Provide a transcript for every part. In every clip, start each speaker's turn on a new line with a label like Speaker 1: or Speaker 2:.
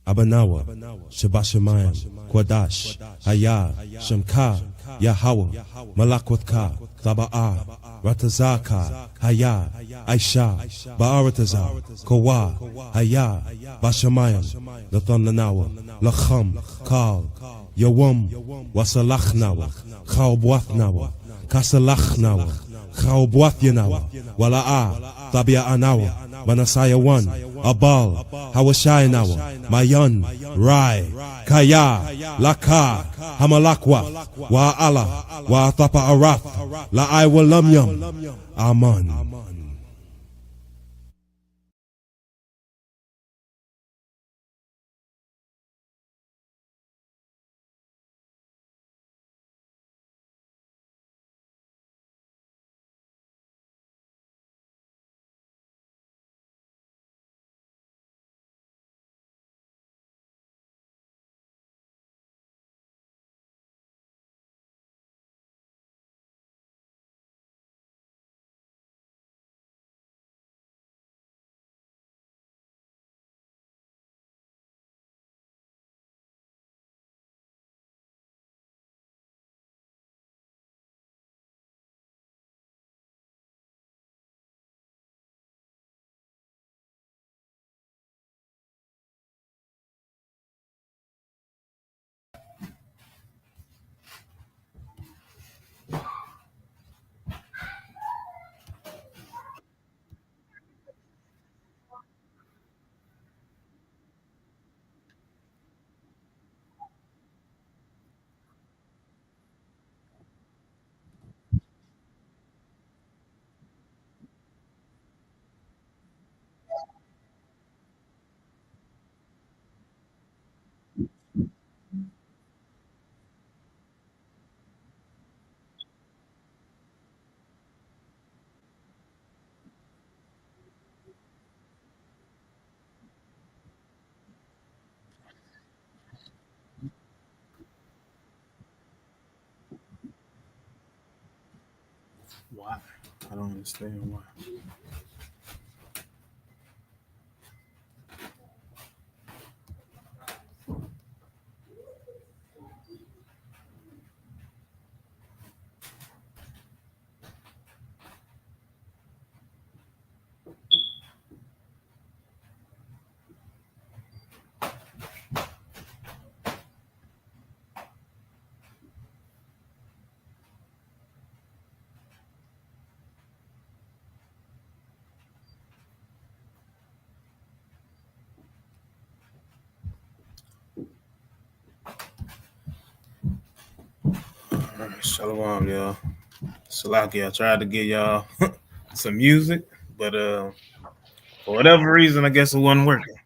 Speaker 1: Abanawa, Shabashamayim, Kwadash, Hayah, Shamka, Yahweh, Malakwatka, Taba'a, Ratazaka, Hayah, Aisha, Ba'aratazar, Kawa, Hayah, Bashamayim, Lathanawa, Lacham, Kal, Yawam, Wasalachnawa, Khawbwathnawa, Kasalachnawa, Khawbwathyanawa, Wala'a, Tabia Anawa, Manasaya 1, Abal, Hawashayanawa, Mayan, Rai, Kaya, Laka, Hamalakwa, Wa'ala, Wa'atapa Arath, La'ai Walamyam, Aman.
Speaker 2: Why? I don't understand why. Shalom, y'all. Salaki, I tried to get y'all some music, but for whatever reason, I guess it wasn't working.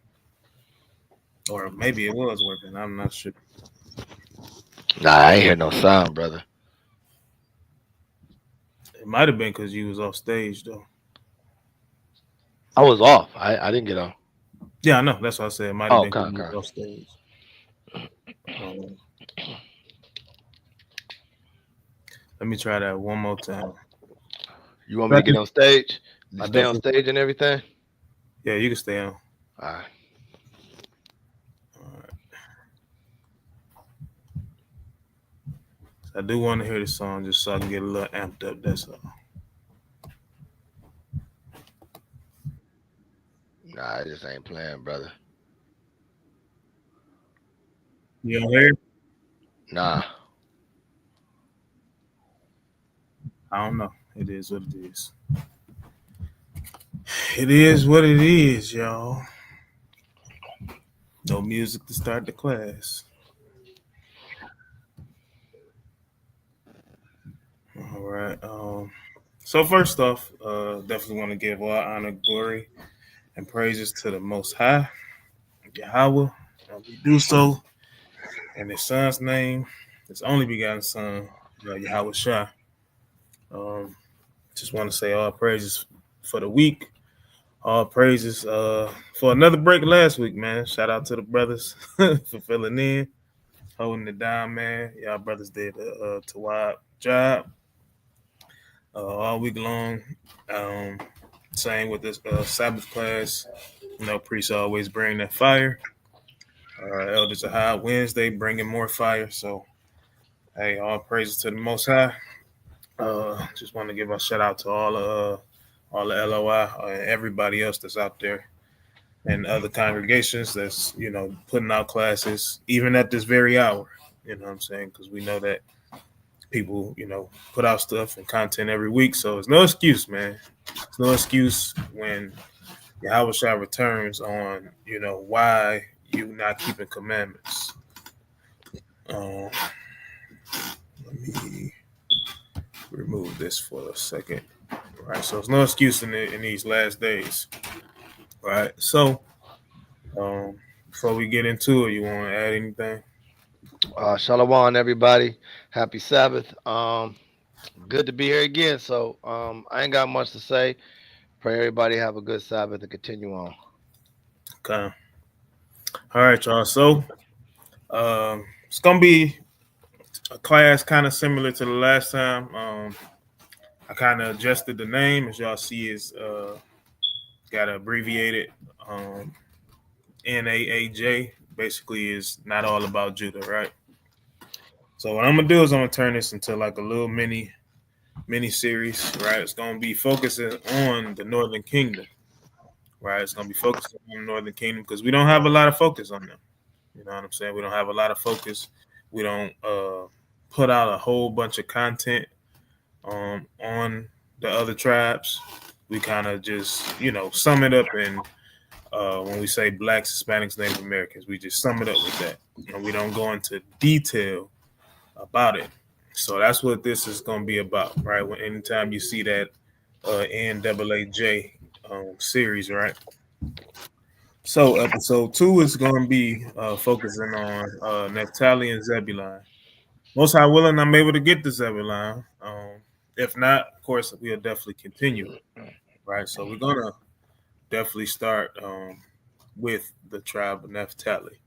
Speaker 2: Or maybe it was working. I'm not sure.
Speaker 3: Nah, I ain't hear no sound, brother.
Speaker 2: It might have been because you was off stage, though.
Speaker 3: I was off. I didn't get on.
Speaker 2: Yeah, I know. That's what I said. It might have
Speaker 3: Oh,
Speaker 2: been
Speaker 3: okay,
Speaker 2: because you
Speaker 3: okay.
Speaker 2: was off stage. Um, Let me try that one more time.
Speaker 3: You want me to get on stage? You
Speaker 2: I
Speaker 3: stay on
Speaker 2: definitely.
Speaker 3: stage and everything?
Speaker 2: Yeah, you can stay on.
Speaker 3: All right.
Speaker 2: All right. I do want to hear the song just so I can get a little amped up. That's all.
Speaker 3: Nah, I just ain't playing, brother.
Speaker 2: You don't hear?
Speaker 3: Nah.
Speaker 2: I don't know. It is what it is. It is what it is, y'all. No music to start the class. All right. So first off, definitely want to give all honor, glory, and praises to the Most High, Yahweh. We do so in His Son's name, His only begotten Son, Yahweh Shah. Um, just want to say all praises for the week. All praises for another break last week, man. Shout out to the brothers for filling in, holding it down, man. Y'all brothers did a Tawab job all week long. Um, Same with this Sabbath class. You know, priests always bring that fire. Elders of High Wednesday, bringing more fire. So, hey, all praises to the Most High. Just want to give a shout out to all the LOI and everybody else that's out there and other congregations that's putting out classes even at this very hour. You know what I'm saying? Because we know that people put out stuff and content every week, so it's no excuse, man. It's no excuse when Yahweh Shai returns on why you not keeping commandments. Let me remove this for a second. Right, so it's no excuse in these last days. Right, so before we get into it, you want to add anything?
Speaker 3: Shalom, everybody. Happy Sabbath. Good to be here again. So I ain't got much to say. Pray everybody have a good Sabbath and continue on.
Speaker 2: Okay. All right, y'all. So it's gonna be a class kind of similar to the last time. I kind of adjusted the name, as y'all see, is got abbreviated NAAJ. Basically, is not all about Judah, right? So what I'm gonna do is I'm gonna turn this into like a little mini series, right? It's gonna be focusing on the Northern Kingdom, right? It's gonna be focusing on the Northern Kingdom because we don't have a lot of focus on them. You know what I'm saying? We don't have a lot of focus. We don't put out a whole bunch of content on the other tribes. We kind of just sum it up in when we say Blacks, Hispanics, Native Americans, we just sum it up with that, and we don't go into detail about it. So that's what this is going to be about, right? When anytime you see that NAAJ series, right? So episode 2 is going to be focusing on Naphtali and Zebulon. Most high willing, I'm able to get to Zebulon. If not, of course, we'll definitely continue, right? So we're going to definitely start with the tribe of Naphtali,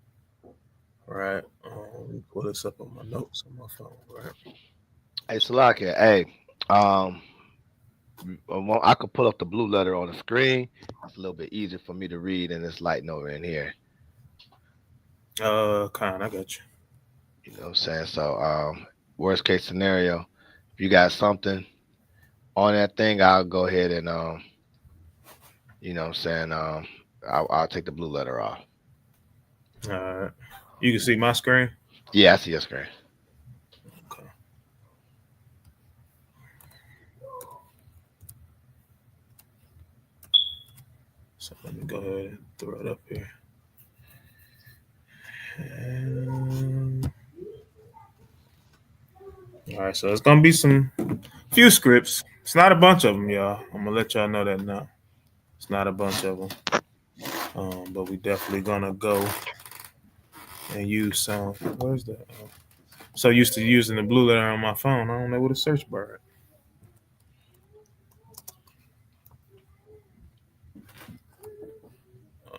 Speaker 2: right? Let me pull this up on my notes on my phone, right?
Speaker 3: Hey, Salakia. Hey, I could pull up the blue letter on the screen. It's a little bit easier for me to read, and it's lighting over in here.
Speaker 2: I got you.
Speaker 3: You know what I'm saying? So, worst case scenario, if you got something on that thing, I'll go ahead and you know what I'm saying? I'll take the blue letter off.
Speaker 2: All right. You can see my screen?
Speaker 3: Yeah, I see your screen.
Speaker 2: Okay. So let me go ahead and throw it up here. All right, so it's gonna be few scripts. It's not a bunch of them, y'all. I'm gonna let y'all know that now. It's not a bunch of them, but we definitely gonna go and use some. Where's that? So used to using the blue letter on my phone, I don't know what a search bar is.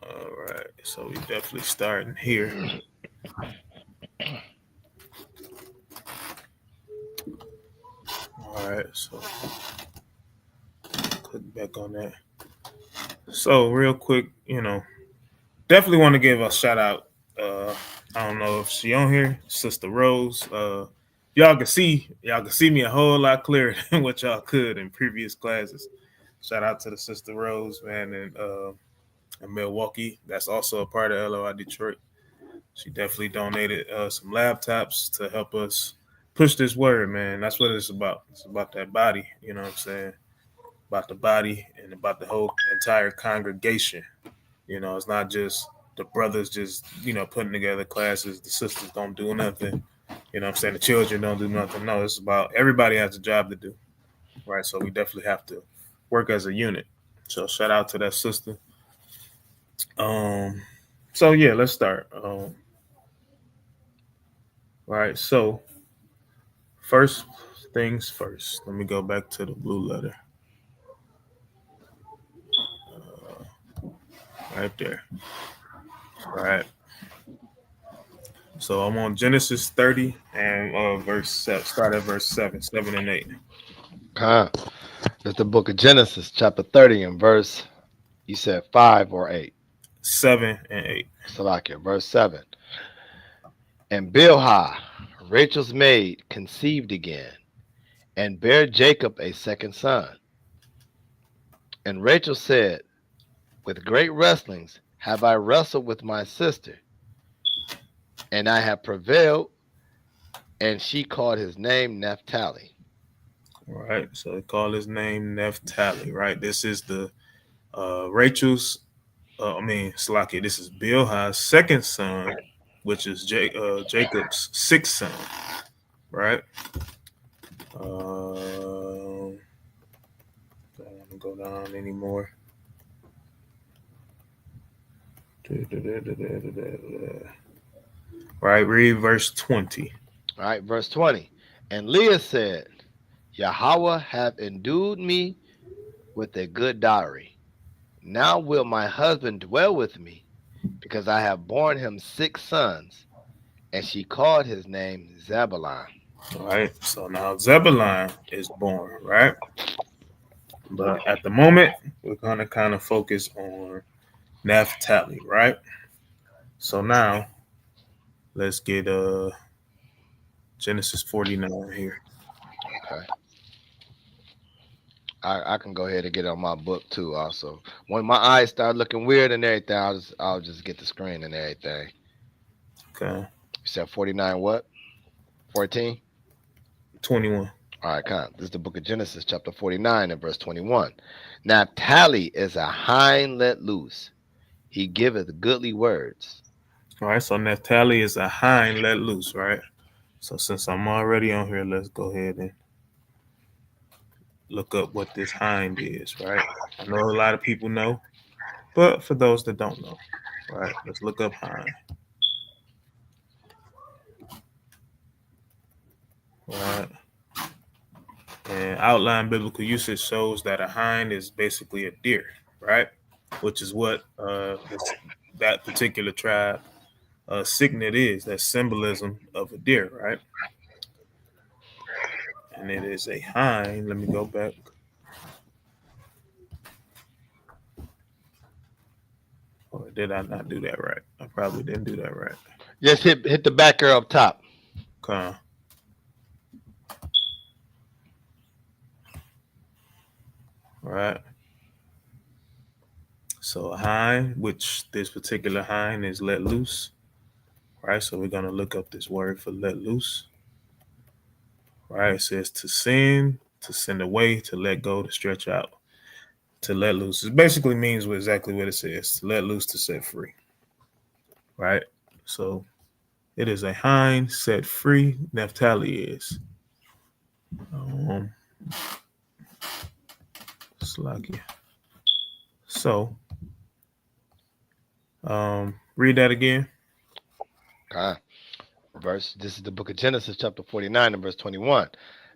Speaker 2: All right, so we definitely starting here. All right, so click back on that. So real quick, definitely want to give a shout out. I don't know if she on here, Sister Rose. Y'all can see me a whole lot clearer than what y'all could in previous classes. Shout out to the Sister Rose, man, in Milwaukee. That's also a part of LOI Detroit. She definitely donated some laptops to help us push this word, man. That's what it's about. It's about that body, you know what I'm saying? About the body and about the whole entire congregation. It's not just the brothers just, putting together classes. The sisters don't do nothing. You know what I'm saying? The children don't do nothing. No, it's about everybody has a job to do, right? So we definitely have to work as a unit. So shout out to that sister. So yeah, let's start. Right. So first things first. Let me go back to the blue letter. Right there. All right. So I'm on Genesis 30 and verse 7. Start at verse 7 and 8.
Speaker 3: It's the book of Genesis, chapter 30, and verse, you said 5 or 8?
Speaker 2: 7 and 8.
Speaker 3: Salakia, verse 7. And Bilhah, Rachel's maid, conceived again, and bare Jacob a second son. And Rachel said, with great wrestlings have I wrestled with my sister, and I have prevailed. And she called his name Naphtali.
Speaker 2: Right. So they call his name Naphtali. Right. This is the Rachel's. Slaki. This is Bilhah's second son, which is Jacob's sixth son. Right. Don't want to go down anymore. Right. Read verse 20.
Speaker 3: All right, verse 20. And Leah said, Yahweh hath endued me with a good dowry. Now will my husband dwell with me, because I have borne him 6 sons. And she called his name Zebulon.
Speaker 2: All right. So now Zebulon is born. Right. But at the moment, we're going to kind of focus on Naphtali. Right. So now let's get Genesis 49 here.
Speaker 3: Okay. I can go ahead and get on my book too. Also, when my eyes start looking weird and everything, I'll just get the screen and everything.
Speaker 2: Okay.
Speaker 3: You said 49 what? 14?
Speaker 2: 21.
Speaker 3: All right, come. This is the book of Genesis, chapter 49 and verse 21. Naphtali is a hind let loose. He giveth goodly words.
Speaker 2: All right. So Naphtali is a hind let loose. Right. So since I'm already on here, let's go ahead and look up what this hind is. Right. I know a lot of people know, but for those that don't know, right, let's look up hind. Right. And outline biblical usage shows that a hind is basically a deer, right? Which is what that particular tribe signet is. That symbolism of a deer, right? And it is a hind. Let me go back. Or did I not do that right? I probably didn't do that right.
Speaker 3: Just hit the back arrow up top.
Speaker 2: Okay. All right. So a hind, which this particular hind is let loose, right? So we're gonna look up this word for let loose. Right? It says to send away, to let go, to stretch out, to let loose. It basically means exactly what it says: to let loose, to set free. Right? So it is a hind set free. Naphtali is. Slovakia. So, read that again.
Speaker 3: Okay. This is the book of Genesis, chapter 49 and verse 21.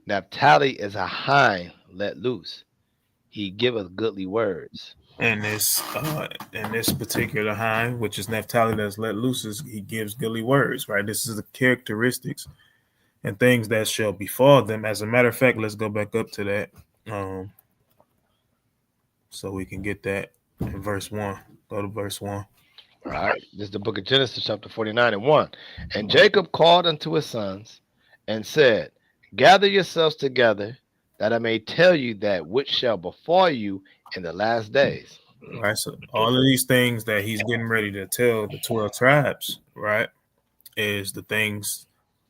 Speaker 3: Naphtali is a hind let loose. He giveth goodly words.
Speaker 2: And this particular hind, which is Naphtali that's let loose, he gives goodly words, right? This is the characteristics and things that shall befall them. As a matter of fact, let's go back up to that. So we can get that in verse 1. Go to verse 1.
Speaker 3: All right. This is the book of Genesis, chapter 49 and 1. And Jacob called unto his sons and said, Gather yourselves together, that I may tell you that which shall befall you in the last days.
Speaker 2: Right. So all of these things that he's getting ready to tell the 12 tribes, right, is the things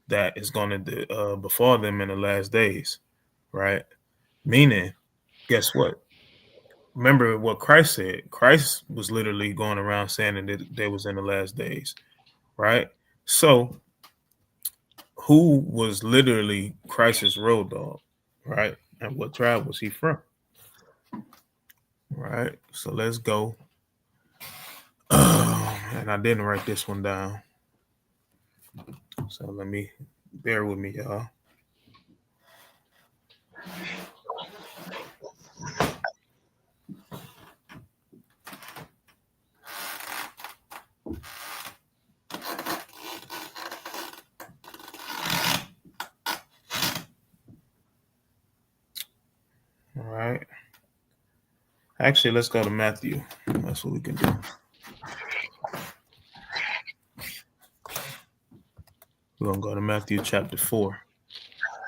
Speaker 2: that is going to befall them in the last days, right? Meaning, guess what? Remember what Christ said. Christ was literally going around saying that they was in the last days, right? So who was literally Christ's road dog, right? And what tribe was he from? Right. So let's go. And I didn't write this one down. So bear with me, y'all. All right. Actually, let's go to Matthew. That's what we can do. We're gonna go to Matthew chapter 4.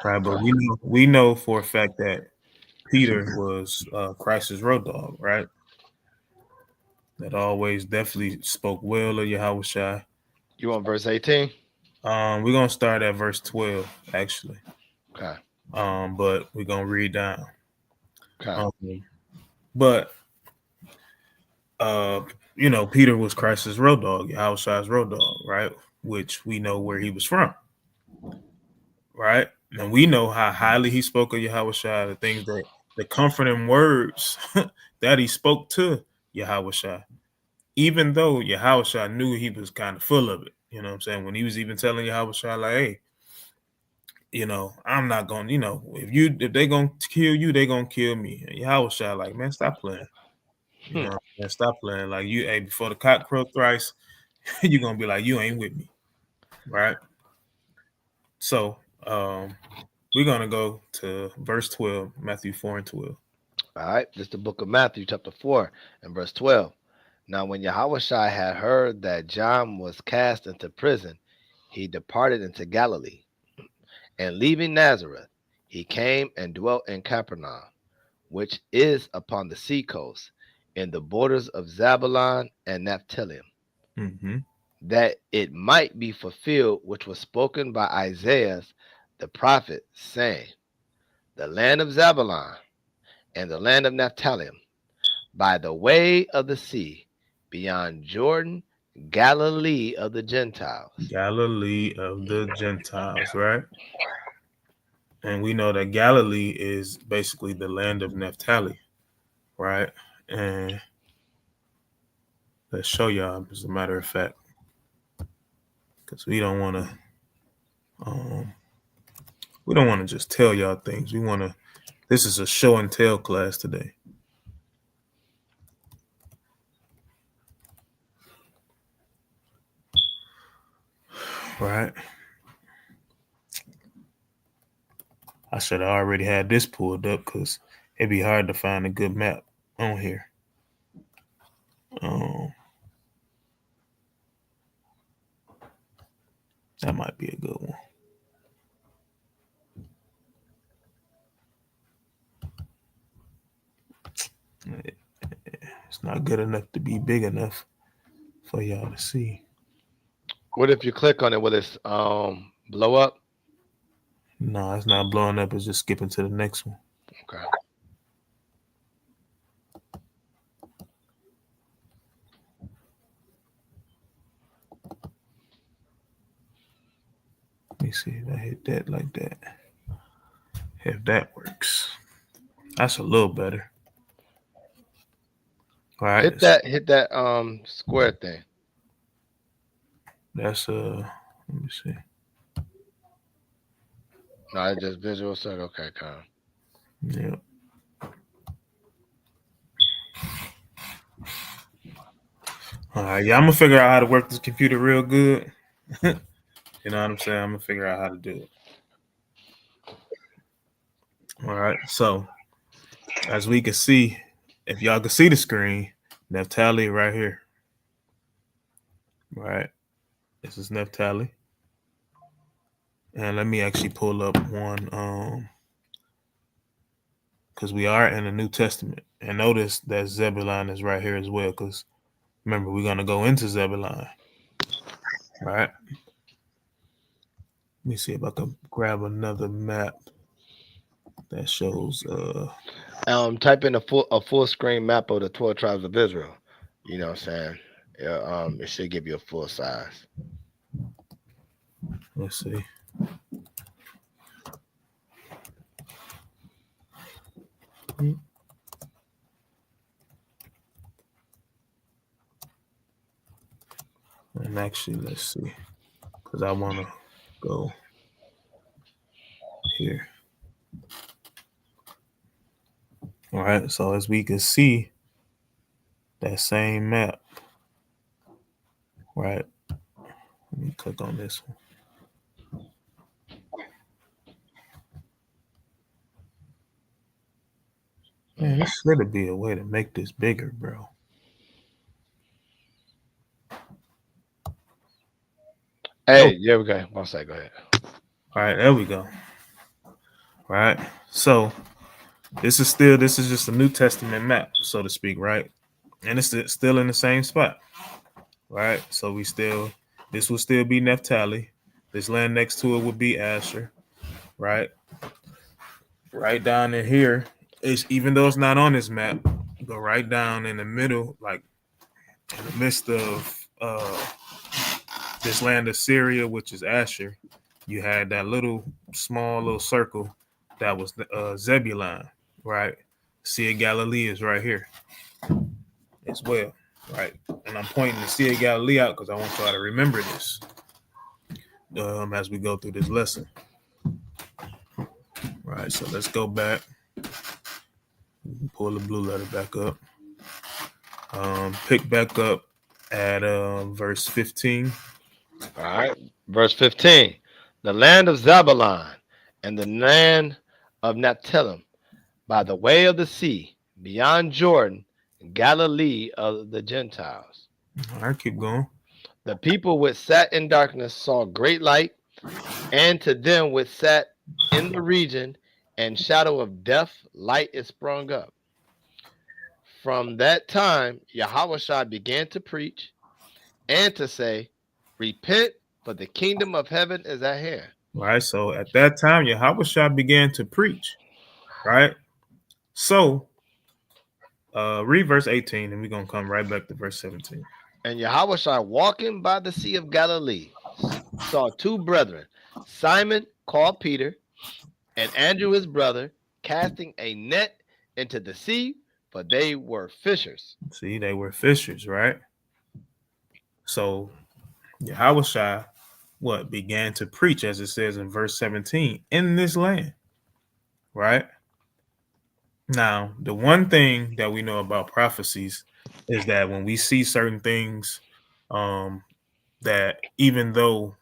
Speaker 2: Right, but we know for a fact that Peter was Christ's road dog, right? That always definitely spoke well of Yahushua.
Speaker 3: You want verse 18?
Speaker 2: We're gonna start at verse 12, actually.
Speaker 3: Okay.
Speaker 2: But we're gonna read down.
Speaker 3: Okay.
Speaker 2: But Peter was Christ's road dog, Yahushua's road dog, right? Which we know where he was from, right? And we know how highly he spoke of Yahushua, the things that the comforting words that he spoke to Yahushua, even though Yahushua knew he was kind of full of it. You know what I'm saying? When he was even telling Yahushua, like, hey, I'm not gonna, if they gonna kill you, they gonna kill me. And Yahushua, like, man, stop playing. Man, stop playing. Like hey, before the cock crow thrice, you're gonna be like, you ain't with me. Right? So we're gonna go to verse 12, Matthew 4 and 12.
Speaker 3: All right. This is the book of Matthew, chapter 4, and verse 12. Now, when Yahushua had heard that John was cast into prison, he departed into Galilee. And leaving Nazareth, he came and dwelt in Capernaum, which is upon the sea coast, in the borders of Zebulon and Naphtali, that it might be fulfilled which was spoken by Isaiah the prophet, saying, the land of Zebulon and the land of Naphtali, by the way of the sea, beyond Jordan, Galilee of the Gentiles.
Speaker 2: Galilee of the Gentiles, right? And we know that Galilee is basically the land of Naphtali, right? And let's show y'all, as a matter of fact, because we don't want to just tell y'all things. This is a show and tell class today. Right? I should have already had this pulled up because it'd be hard to find a good map on here. That might be a good one. It's not good enough to be big enough for y'all to see.
Speaker 3: What if you click on it? Will it blow up?
Speaker 2: No, it's not blowing up. It's just skipping to the next one.
Speaker 3: Okay.
Speaker 2: Let me see if I hit that like that. If that works. That's a little better. All right.
Speaker 3: Hit that square thing.
Speaker 2: That's let me see.
Speaker 3: No, it's just visual search. Okay, come.
Speaker 2: Yep. All right, yeah, I'm gonna figure out how to work this computer real good. You know what I'm saying? I'm gonna figure out how to do it. All right, so as we can see, if y'all can see the screen, Naphtali right here. Right, this is Naphtali, and let me actually pull up one because we are in the New Testament, and notice that Zebulon is right here as well. Because remember, we're gonna go into Zebulon. Right. Let me see if I can grab another map that shows.
Speaker 3: Type in a full screen map of the 12 tribes of Israel. You know what I'm saying? It should give you a full size.
Speaker 2: Let's see. And actually, let's see, because I want to go here. All right, so as we can see, that same map, right? Let me click on this one. Man, this should be a way to make this bigger, bro.
Speaker 3: Hey, yeah, we go. One sec, go ahead.
Speaker 2: All right, there we go. Right. So this is just a New Testament map, so to speak, right? And it's still in the same spot, right? So this will still be Naphtali. This land next to it would be Asher, right? Right down in here is, even though it's not on this map, but right down in the middle, like in the midst of this land of Syria, which is Asher, you had that small little circle that was Zebulon, right? Sea of Galilee is right here as well, right? And I'm pointing the Sea of Galilee out because I want y'all to remember this as we go through this lesson. Right, so let's go back. Pull the blue letter back up. Pick back up at verse 15.
Speaker 3: All right. Verse 15. The land of Zebulon and the land of Naphtali by the way of the sea, beyond Jordan, Galilee of the Gentiles.
Speaker 2: All right, keep going.
Speaker 3: The people which sat in darkness saw great light, and to them which sat in the region and shadow of death, light is sprung up. From that time, Yahushua began to preach and to say, repent, for the kingdom of heaven is at hand.
Speaker 2: Right, so at that time, Yahushua began to preach, right? So, read verse 18, and we're going to come right back to verse 17.
Speaker 3: And Yahushua, walking by the Sea of Galilee, saw two brethren, Simon, called Peter, and Andrew his brother, casting a net into the sea, for they were fishers.
Speaker 2: See, they were fishers, right? So, Yahushua, began to preach, as it says in verse 17, in this land, right? Now, the one thing that we know about prophecies is that when we see certain things, that even though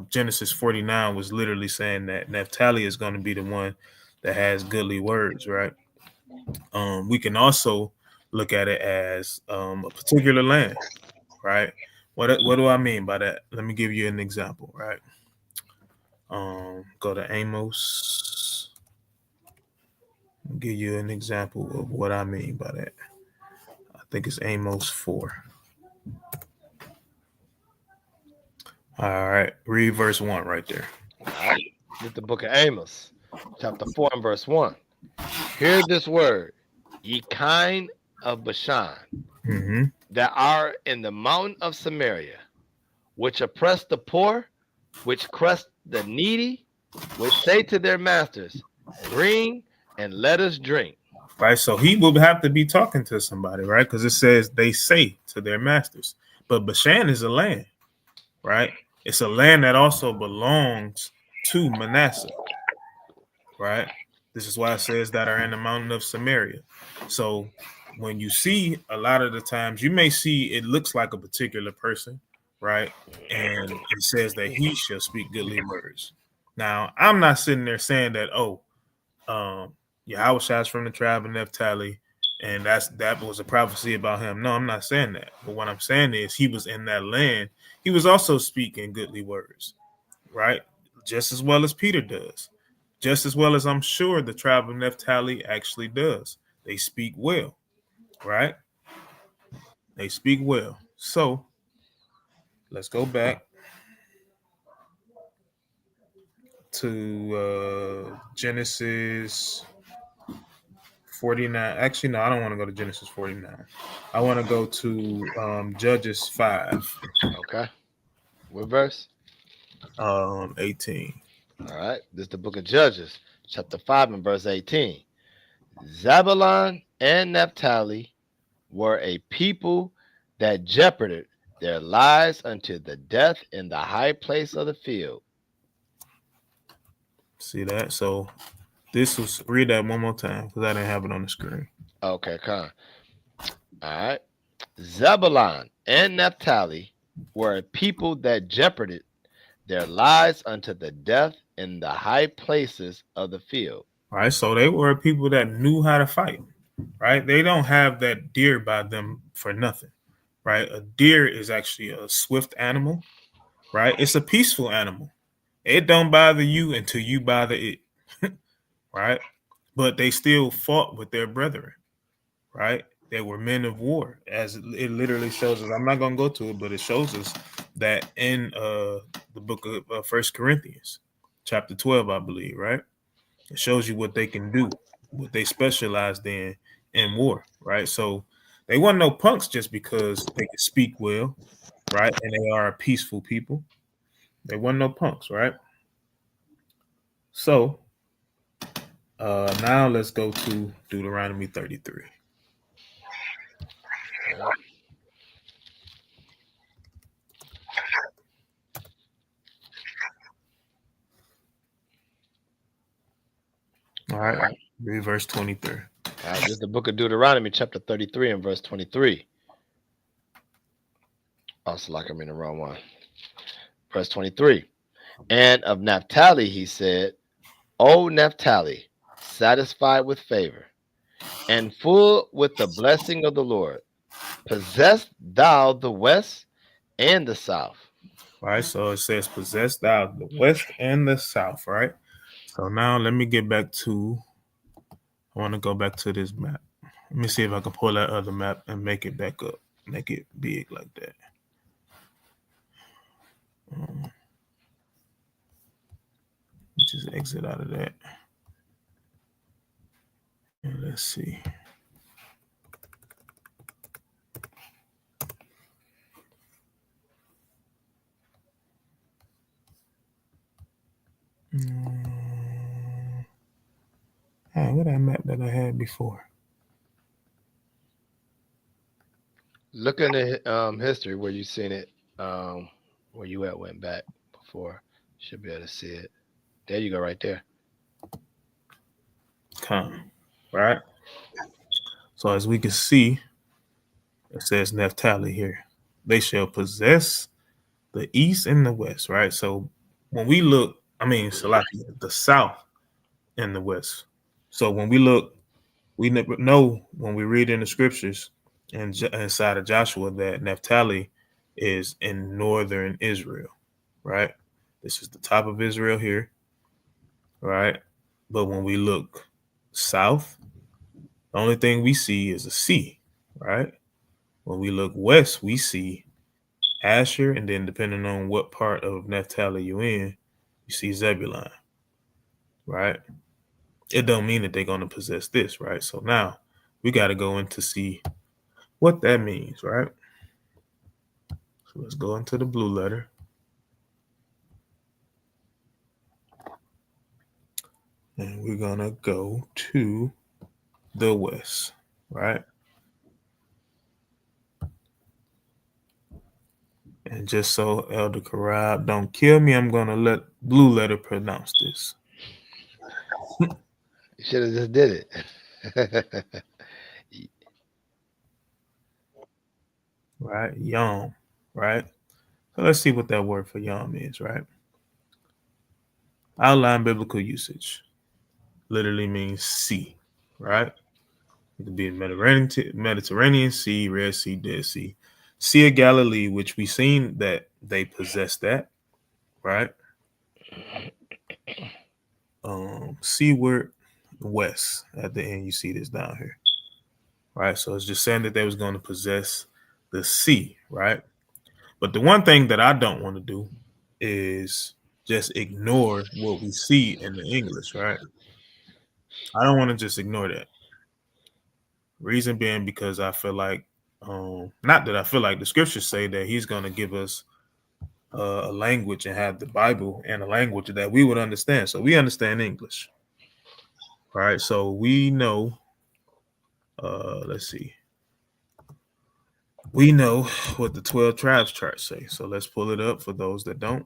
Speaker 2: Genesis 49 was literally saying that Naphtali is going to be the one that has goodly words, right? We can also look at it as a particular land, right? What do I mean by that? Let me give you an example, right? Go to Amos. I'll give you an example of what I mean by that. I think it's Amos 4. All right, read verse 1 right there.
Speaker 3: All right. This is the book of Amos, chapter 4 and verse 1. Hear this word, ye kind of Bashan, that are in the mountain of Samaria, which oppress the poor, which crush the needy, which say to their masters, bring and let us drink.
Speaker 2: Right, so he will have to be talking to somebody, right? Because it says they say to their masters. But Bashan is a land, right? It's a land that also belongs to Manasseh, right? This is why it says that are in the mountain of Samaria. So when you see, a lot of the times, you may see it looks like a particular person, right? And it says that he shall speak goodly words. Now, I'm not sitting there saying that, Yahushua's from the tribe of Naphtali, and that was a prophecy about him. No, I'm not saying that. But what I'm saying is he was in that land. He was also speaking goodly words, right? Just as well as Peter does. Just as well as I'm sure the tribe of Naphtali actually does. They speak well, right? They speak well. So let's go back to Genesis 49. Actually, no, I don't want to go to Genesis 49. I want to go to Judges 5.
Speaker 3: Okay. What verse?
Speaker 2: 18.
Speaker 3: All right. This is the book of Judges, chapter 5 and verse 18. Zebulon and Naphtali were a people that jeoparded their lives unto the death in the high place of the field.
Speaker 2: See that? So read that one more time because I didn't have it on the screen.
Speaker 3: Okay, come. All right. Zebulon and Naphtali were a people that jeoparded their lives unto the death in the high places of the field.
Speaker 2: All right, so they were people that knew how to fight, right? They don't have that deer by them for nothing, right? A deer is actually a swift animal, right? It's a peaceful animal. It don't bother you until you bother it, right? But they still fought with their brethren, right? They were men of war, as it literally shows us. I'm not going to go to it, but it shows us that in the book of 1 Corinthians, chapter 12, I believe, right? It shows you what they can do, what they specialized in war, right? So they weren't no punks just because they could speak well, right? And they are a peaceful people. They weren't no punks, right? So now let's go to Deuteronomy 33. All right, read verse 23.
Speaker 3: This is the book of Deuteronomy, chapter 33 and verse 23. Also, like I'm in the wrong one. Verse 23. And of Naphtali he said, O Naphtali, satisfied with favor, and full with the blessing of the Lord, possess thou the west and the south.
Speaker 2: All right, so it says, possess thou the west and the south, right? So now let me get back to, I want to go back to this map. Let me see if I can pull that other map and make it back up, make it big like that. Just exit out of that. And let's see. Hey, what that map that I had before?
Speaker 3: Look in the history where you seen it, where you went back before. Should be able to see it. There you go, right there.
Speaker 2: Come, right? So as we can see, it says Naphtali here. They shall possess the east and the west, right? So when we look, Salaki, the south and the west. So when we look, we know when we read in the scriptures and inside of Joshua that Naphtali is in northern Israel, right? This is the top of Israel here, right? But when we look south, the only thing we see is a sea, right? When we look west, we see Asher, and then depending on what part of Naphtali you're in, you see Zebulon, right? It don't mean that they're going to possess this, right? So now we got to go in to see what that means, right? So let's go into the blue letter. And we're going to go to the west, right? And just so Elder Karab don't kill me, I'm going to let blue letter pronounce this.
Speaker 3: You should have just did it.
Speaker 2: Right? Yom, right? So let's see what that word for yom is, right? Outline biblical usage literally means sea, right? It could be Mediterranean Sea, Red Sea, Dead Sea, Sea of Galilee, which we seen that they possess that, right? Seaward west at the end, you see this down here, right? So it's just saying that they was going to possess the sea, right? But the one thing that I don't want to do is just ignore what we see in the English, right? I don't want to just ignore that. Reason being because I feel like, not that I feel like the scriptures say that he's going to give us a language and have the Bible in a language that we would understand. So we understand English, right? So we know, let's see. We know what the 12 tribes chart say. So let's pull it up for those that don't.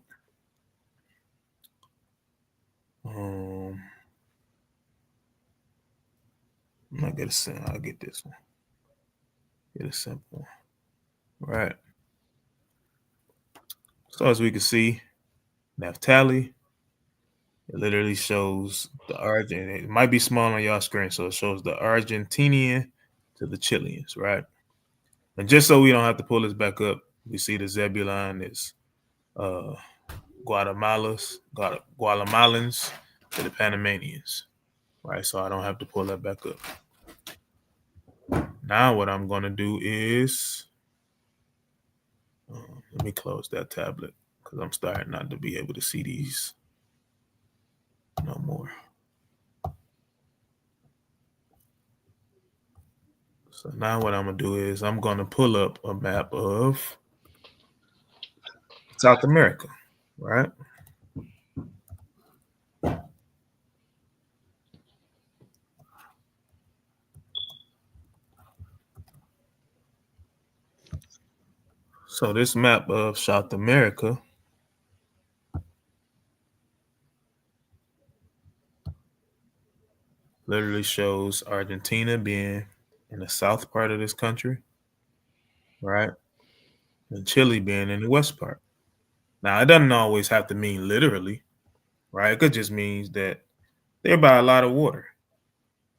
Speaker 2: I'll get this one. Get a simple one. Right. So as we can see, Naphtali, it literally shows the origin. It might be small on y'all screen, so it shows the Argentinian to the Chileans, right? And just so we don't have to pull this back up, we see the Zebulon is uh, Guatemalans to the Panamanians, right? So I don't have to pull that back up. Now what I'm going to do is, let me close that tablet because I'm starting not to be able to see these no more. So now what I'm going to do is I'm going to pull up a map of South America, right? So this map of South America literally shows Argentina being in the south part of this country, right? And Chile being in the west part. Now, it doesn't always have to mean literally, right? It could just mean that they're by a lot of water,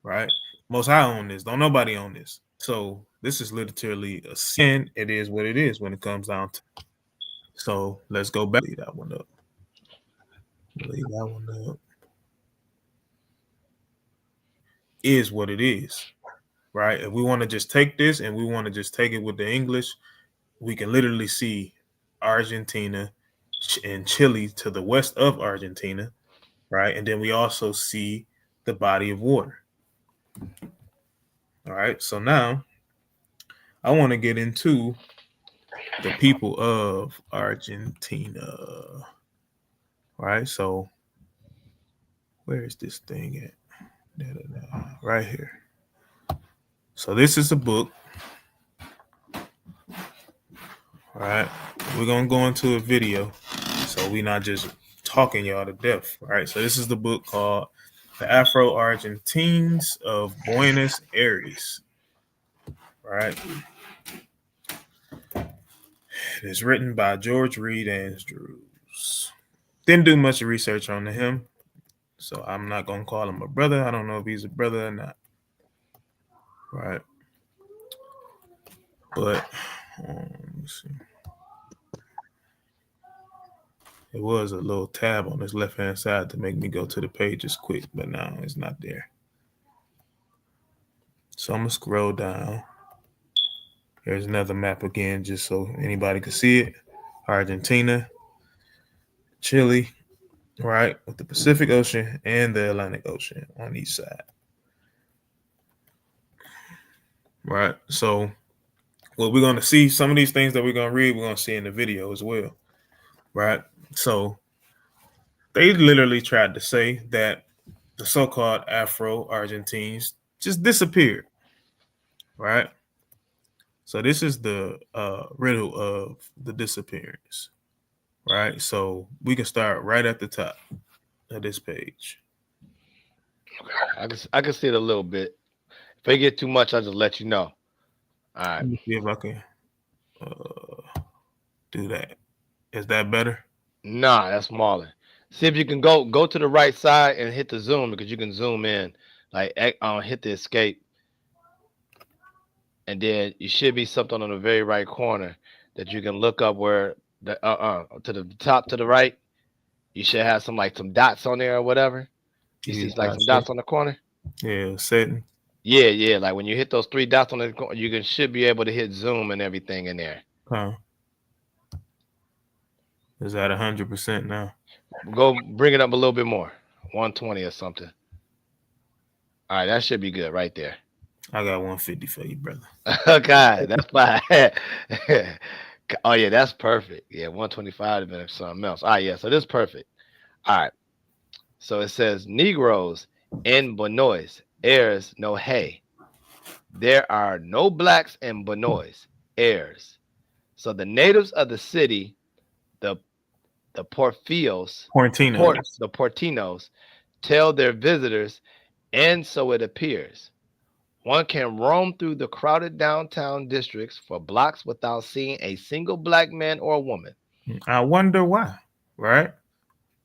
Speaker 2: right? Most High own this. Don't nobody own this. So this is literally a sin. It is what it is when it comes down to. So let's go back. Leave that one up. Is what it is, right? If we want to just take this and we want to just take it with the English, we can literally see Argentina and Chile to the west of Argentina, right? And then we also see the body of water. All right. So now I want to get into the people of Argentina. Right. So where is this thing at? Right here. So this is a book. All right. We're going to go into a video. So we're not just talking y'all to death. Right. So this is the book called The Afro-Argentines of Buenos Aires. Right. It is written by George Reed Andrews. Didn't do much research on him, so I'm not going to call him a brother. I don't know if he's a brother or not. Right. But let me see. It was a little tab on this left-hand side to make me go to the pages quick, but now it's not there. So I'm going to scroll down. Here's another map again, just so anybody can see it. Argentina, Chile, right, with the Pacific Ocean and the Atlantic Ocean on each side. Right. So what we're going to see, some of these things that we're going to read, we're going to see in the video as well. Right. So they literally tried to say that the so-called Afro-Argentines just disappeared. Right. So this is the riddle of the disappearance. Right. So we can start right at the top of this page.
Speaker 3: I can see it a little bit. If I get too much, I'll just let you know. All right.
Speaker 2: Let me see if I can do that. Is that better?
Speaker 3: Nah, that's smaller. See if you can go to the right side and hit the zoom, because you can zoom in. Like hit the escape. And then you should be something on the very right corner that you can look up where the to the top to the right. You should have some dots on there or whatever. You see like some dots on the corner?
Speaker 2: Yeah, setting.
Speaker 3: Yeah. Like when you hit those 3 dots on the corner, you should be able to hit zoom and everything in there.
Speaker 2: Huh. Is that 100% now?
Speaker 3: Go bring it up a little bit more. 120 or something. All right, that should be good right there.
Speaker 2: I got 150 for you, brother.
Speaker 3: Okay, that's fine. Oh yeah, that's perfect. Yeah, 125 would have been something else. All right, yeah, so this is perfect. All right. So it says Negroes in Buenos Aires no hay. There are no blacks in Buenos Aires. So the natives of the city, the Portinos, tell their visitors, and so it appears, one can roam through the crowded downtown districts for blocks without seeing a single black man or woman.
Speaker 2: I wonder why, right?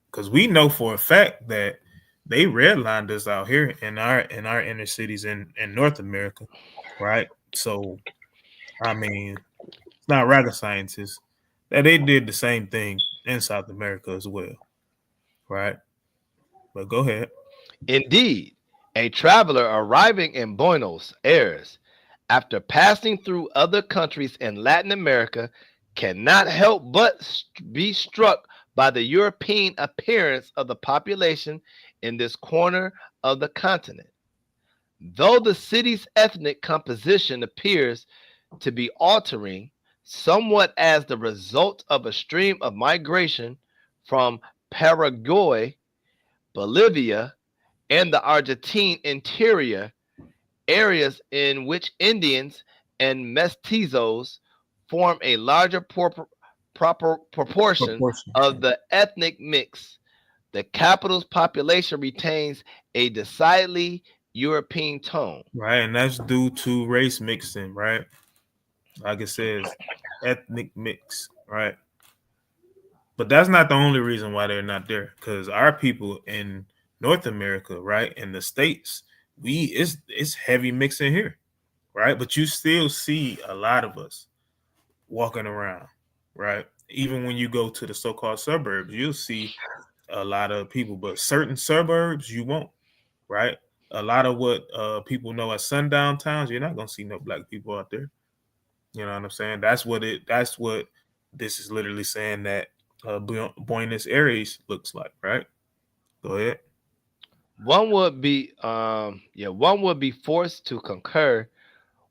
Speaker 2: Because we know for a fact that they redlined us out here in our inner cities in North America, right? So, I mean, it's not rocket scientists that they did the same thing in South America as well, right? But go ahead.
Speaker 3: Indeed, a traveler arriving in Buenos Aires after passing through other countries in Latin America cannot help but be struck by the European appearance of the population in this corner of the continent. Though the city's ethnic composition appears to be altering somewhat as the result of a stream of migration from Paraguay, Bolivia, and the Argentine interior, areas in which Indians and mestizos form a larger proportion
Speaker 2: Proportion.
Speaker 3: of the ethnic mix, the capital's population retains a decidedly European tone.
Speaker 2: Right, and that's due to race mixing, right? Like it says, ethnic mix, right? But that's not the only reason why they're not there. Because our people in North America, right, in the States, it's heavy mixing here, right? But you still see a lot of us walking around, right? Even when you go to the so-called suburbs, you'll see a lot of people, but certain suburbs you won't, right? A lot of what people know as sundown towns, you're not gonna see no black people out there. You know what I'm saying? That's what this is literally saying that Buenos Aires looks like, right? Go ahead.
Speaker 3: One would be forced to concur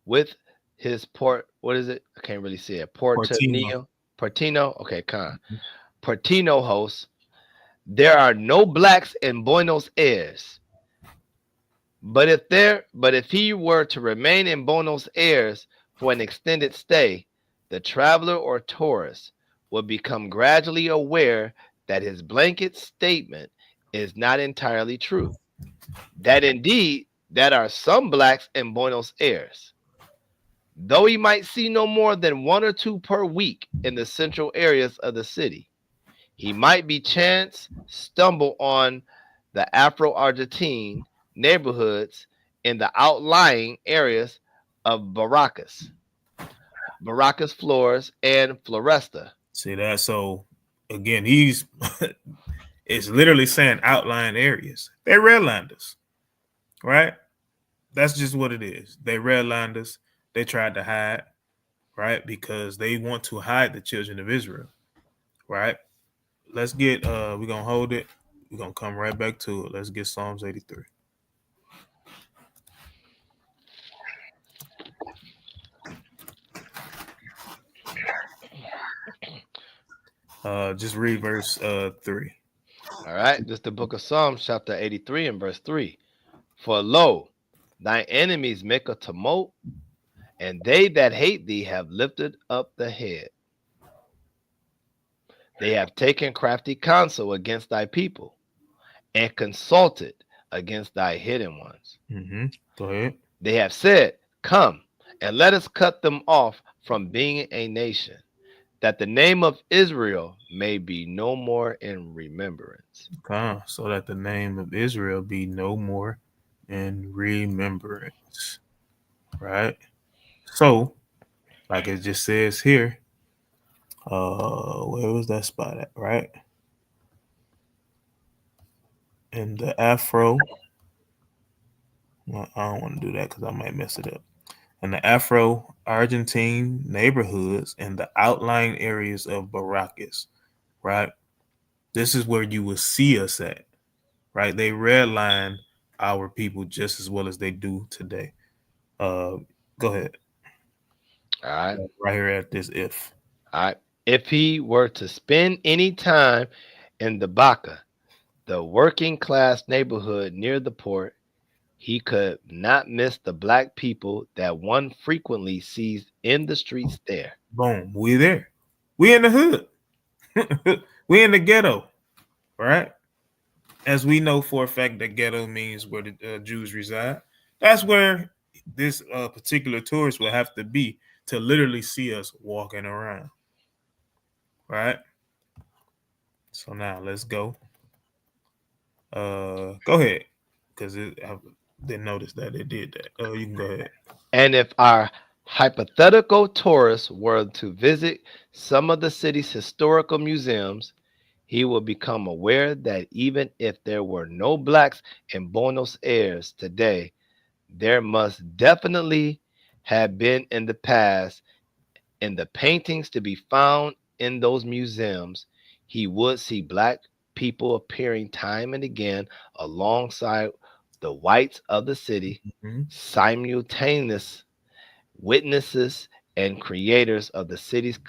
Speaker 3: with his port. What is it? I can't really see it.
Speaker 2: Portino.
Speaker 3: Portino. Okay, Portino host. There are no blacks in Buenos Aires. But if he were to remain in Buenos Aires for an extended stay, the traveler or tourist would become gradually aware that his blanket statement is not entirely true. That indeed there are some blacks in Buenos Aires. Though he might see no more than one or two per week in the central areas of the city, he might be chance stumble on the Afro-Argentine neighborhoods in the outlying areas of Barracas, Flores, and Floresta.
Speaker 2: See that? So again, he's it's literally saying outlying areas. They redlined us, right? That's just what it is. They redlined us. They tried to hide, right? Because they want to hide the children of Israel, right? Let's get we're gonna hold it. We're gonna come right back to it. Let's get Psalms 83. Just read verse 3.
Speaker 3: All right, this is the book of Psalms, chapter 83 and verse 3. For lo, thy enemies make a tumult, and they that hate thee have lifted up the head. They have taken crafty counsel against thy people, and consulted against thy hidden ones.
Speaker 2: Mm-hmm. Go ahead.
Speaker 3: They have said, come, and let us cut them off from being a nation, that the name of Israel may be no more in remembrance.
Speaker 2: So that the name of Israel be no more in remembrance. Right? So, like it just says here, where was that spot at, right? In the Afro. Well, I don't want to do that because I might mess it up. In the Afro Argentine neighborhoods and the outlying areas of Barracas, right? This is where you will see us at, right? They redline our people just as well as they do today. Go ahead.
Speaker 3: All right.
Speaker 2: Right here at this if.
Speaker 3: All right. If he were to spend any time in the Baca, the working class neighborhood near the port, he could not miss the black people that one frequently sees in the streets there.
Speaker 2: Boom. We there. We in the hood. We in the ghetto, right? As we know for a fact that ghetto means where the Jews reside. That's where this particular tourist will have to be to literally see us walking around, right? So now let's go. Go ahead, because I didn't notice that it did that. Oh, you can go ahead.
Speaker 3: And if our hypothetical tourists were to visit some of the city's historical museums, he will become aware that even if there were no blacks in Buenos Aires today, there must definitely have been in the past. In the paintings to be found in those museums, he would see black people appearing time and again alongside the whites of the city,
Speaker 2: Mhm.
Speaker 3: simultaneous witnesses and creators of the city's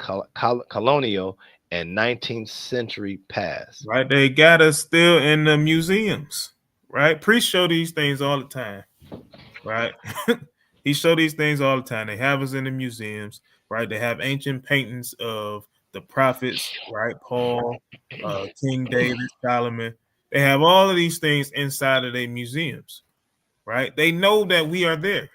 Speaker 3: colonial and 19th century past.
Speaker 2: Right, they got us still in the museums. Right, priests show these things all the time. Right, he show these things all the time. They have us in the museums. Right, they have ancient paintings of the prophets. Right, Paul, King David, Solomon. They have all of these things inside of their museums. Right, they know that we are there,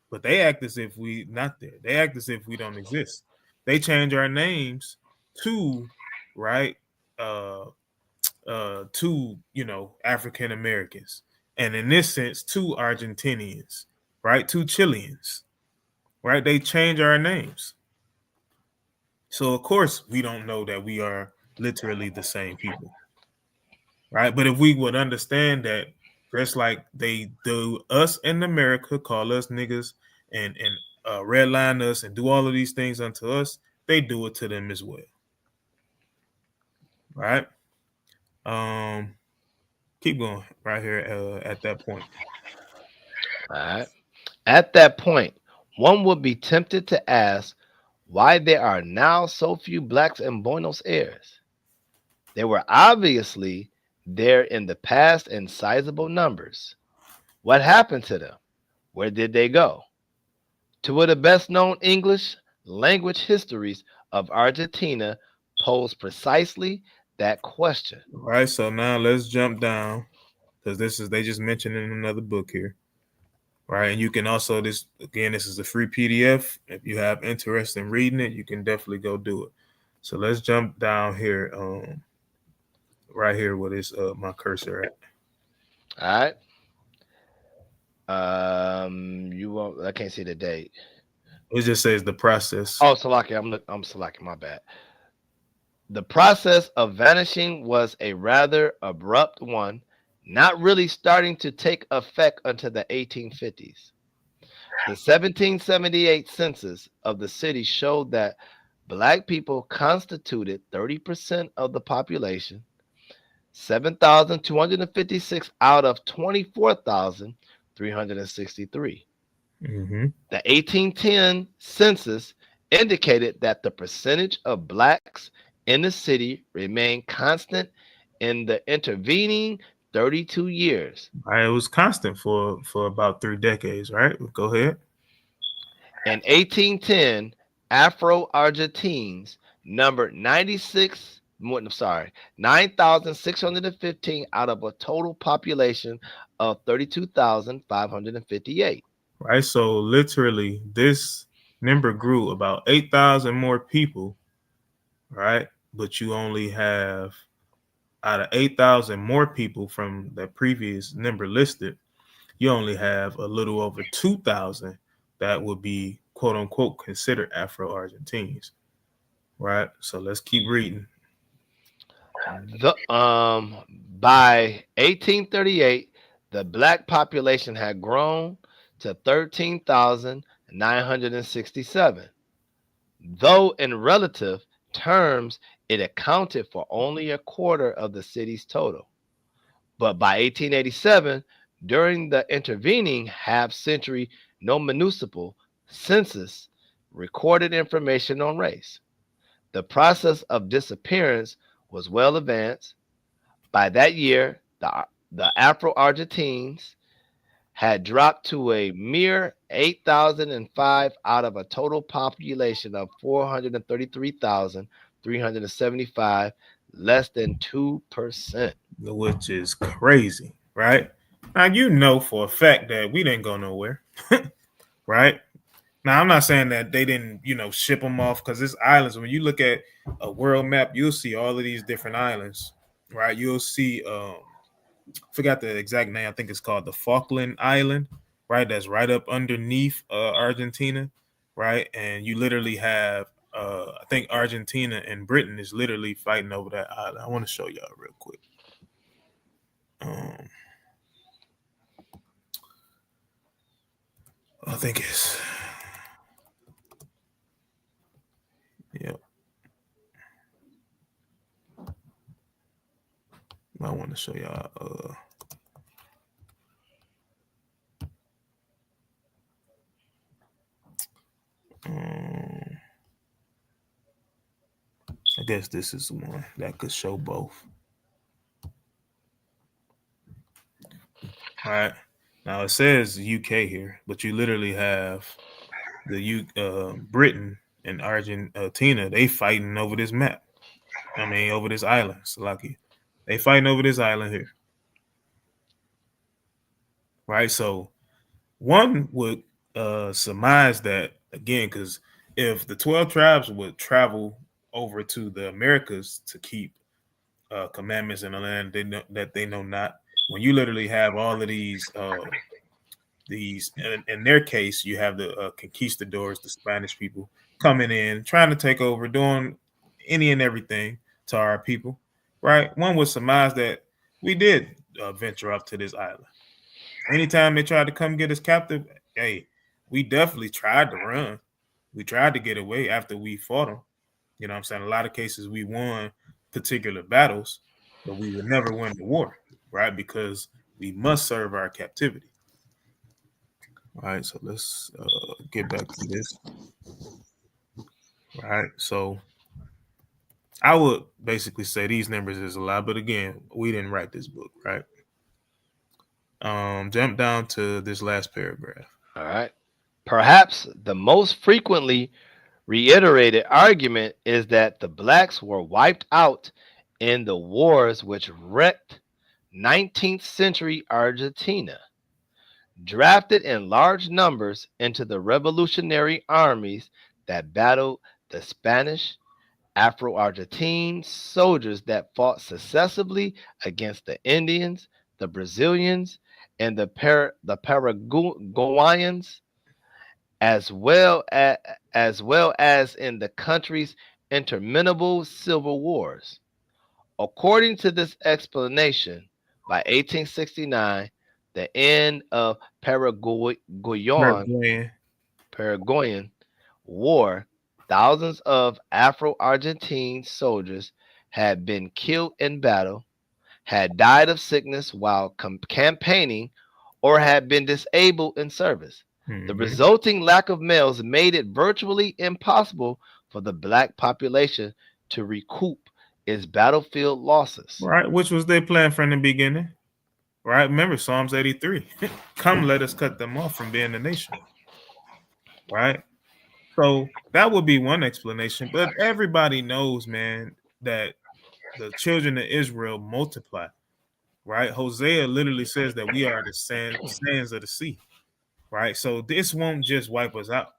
Speaker 2: but they act as if we not there. They act as if we don't exist. They change our names to right uh to African Americans, and in this sense to Argentinians, right, to Chileans, right. They change our names, so of course we don't know that we are literally the same people, right. But if we would understand that, just like they do us in America, call us niggas and redline us and do all of these things unto us, they do it to them as well, right. um Keep going right here at that point.
Speaker 3: All right. At that point, one would be tempted to ask why there are now so few blacks in Buenos Aires. They were obviously there in the past in sizable numbers. What happened to them? Where did they go? Two of the best known English language histories of Argentina pose precisely that question.
Speaker 2: All right, so now let's jump down because this is they just mentioned in another book here, right? And you can also this is a free PDF. If you have interest in reading it, you can definitely go do it. So let's jump down here, right here where this my cursor at.
Speaker 3: All right. You won't. I can't see the date.
Speaker 2: It just says the process.
Speaker 3: Oh, Salaki, I'm Salaki. My bad. The process of vanishing was a rather abrupt one, not really starting to take effect until the 1850s. The 1778 census of the city showed that black people constituted 30% of the population, 7,256 out of 24,363.
Speaker 2: Mm-hmm.
Speaker 3: The 1810 census indicated that the percentage of blacks in the city remained constant in the intervening 32 years.
Speaker 2: Right, it was constant for about 3 decades. Right, go ahead.
Speaker 3: In 1810, Afro Argentines numbered 9,615 out of a total population of 32,558.
Speaker 2: Right, so literally this number grew about 8,000 more people. Right, but you only have out of 8,000 more people from the previous number listed, you only have a little over 2,000 that would be quote unquote considered Afro Argentines. Right. So let's keep reading.
Speaker 3: By 1838, the black population had grown to 13,967, though in relative terms it accounted for only a quarter of the city's total. But by 1887, during the intervening half century, no municipal census recorded information on race. The process of disappearance was well advanced. By that year, the Afro Argentines had dropped to a mere 8,005 out of a total population of 433,375, less than 2%.
Speaker 2: Which is crazy. Right. Now, you know for a fact that we didn't go nowhere. Right. Now, I'm not saying that they didn't, ship them off because it's islands. When you look at a world map, you'll see all of these different islands, right? You'll see, forgot the exact name. I think it's called the Falkland Island, right? That's right up underneath Argentina, right? And you literally have I think Argentina and Britain is literally fighting over that island. I want to show y'all real quick. Um, I think it's yeah. I want to show y'all. Um, I guess this is one that could show both. All right. Now it says UK here, but you literally have the Britain and Argentina. They fighting over this map. I mean, over this island. Salaki. They fighting over this island here. Right. So one would surmise that again, because if the 12 tribes would travel over to the Americas to keep commandments in the land that they know not, when you literally have all of these in their case, you have the conquistadors, the Spanish people coming in, trying to take over, doing any and everything to our people, right? One would surmise that we did venture up to this island. Anytime they tried to come get us captive, hey, we definitely tried to run. We tried to get away after we fought them. You know what I'm saying? A lot of cases we won particular battles, but we would never win the war, right? Because we must serve our captivity. All right, so let's get back to this. All right, so I would basically say these numbers is a lot, but again, we didn't write this book, right? Jump down to this last paragraph.
Speaker 3: All right. Perhaps the most frequently reiterated argument is that the blacks were wiped out in the wars which wrecked 19th century Argentina. Drafted in large numbers into the revolutionary armies that battled the Spanish, Afro-Argentine soldiers that fought successively against the Indians, the Brazilians, and the Paraguayans, as well as in the country's interminable civil wars. According to this explanation, by 1869, the end of Paraguayan War, thousands of Afro-Argentine soldiers had been killed in battle, had died of sickness while campaigning, or had been disabled in service. The resulting lack of males made it virtually impossible for the black population to recoup its battlefield losses.
Speaker 2: Right, which was their plan from the beginning. Right, remember Psalms 83. Come, let us cut them off from being a nation. Right? So that would be one explanation. But everybody knows, man, that the children of Israel multiply. Right? Hosea literally says that we are the sands of the sea. Right? So this won't just wipe us out.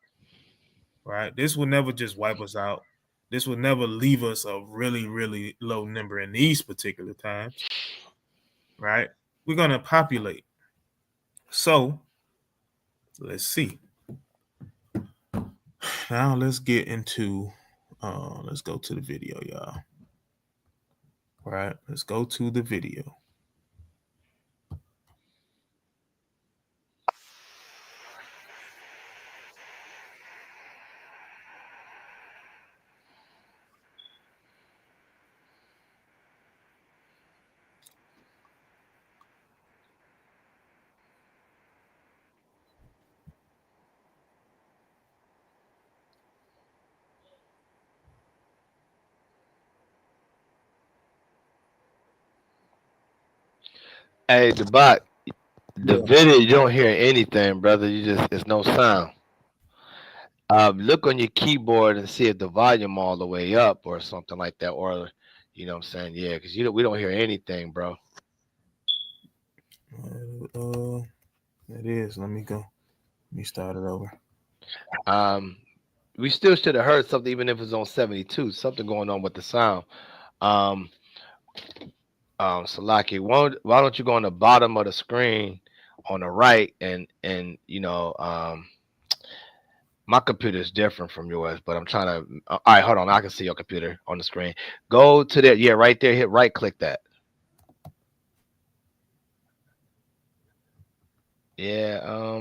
Speaker 2: Right? This will never just wipe us out. This will never leave us a really, really low number in these particular times. Right? We're going to populate. So let's see. Now let's get into let's go to the video, y'all. All right, let's go to the video.
Speaker 3: Hey, the video, you don't hear anything, brother. It's no sound. Look on your keyboard and see if the volume all the way up or something like that, or you know what I'm saying, yeah, because we don't hear anything, bro.
Speaker 2: It is. Let me go. Let me start it over.
Speaker 3: We still should have heard something, even if it was on 72. Something going on with the sound. Salaki, why don't you go on the bottom of the screen on the right and My computer is different from yours, but I'm trying to. All right, hold on. I can see your computer on the screen. Go to there. Yeah, right there. Hit right click that. Yeah.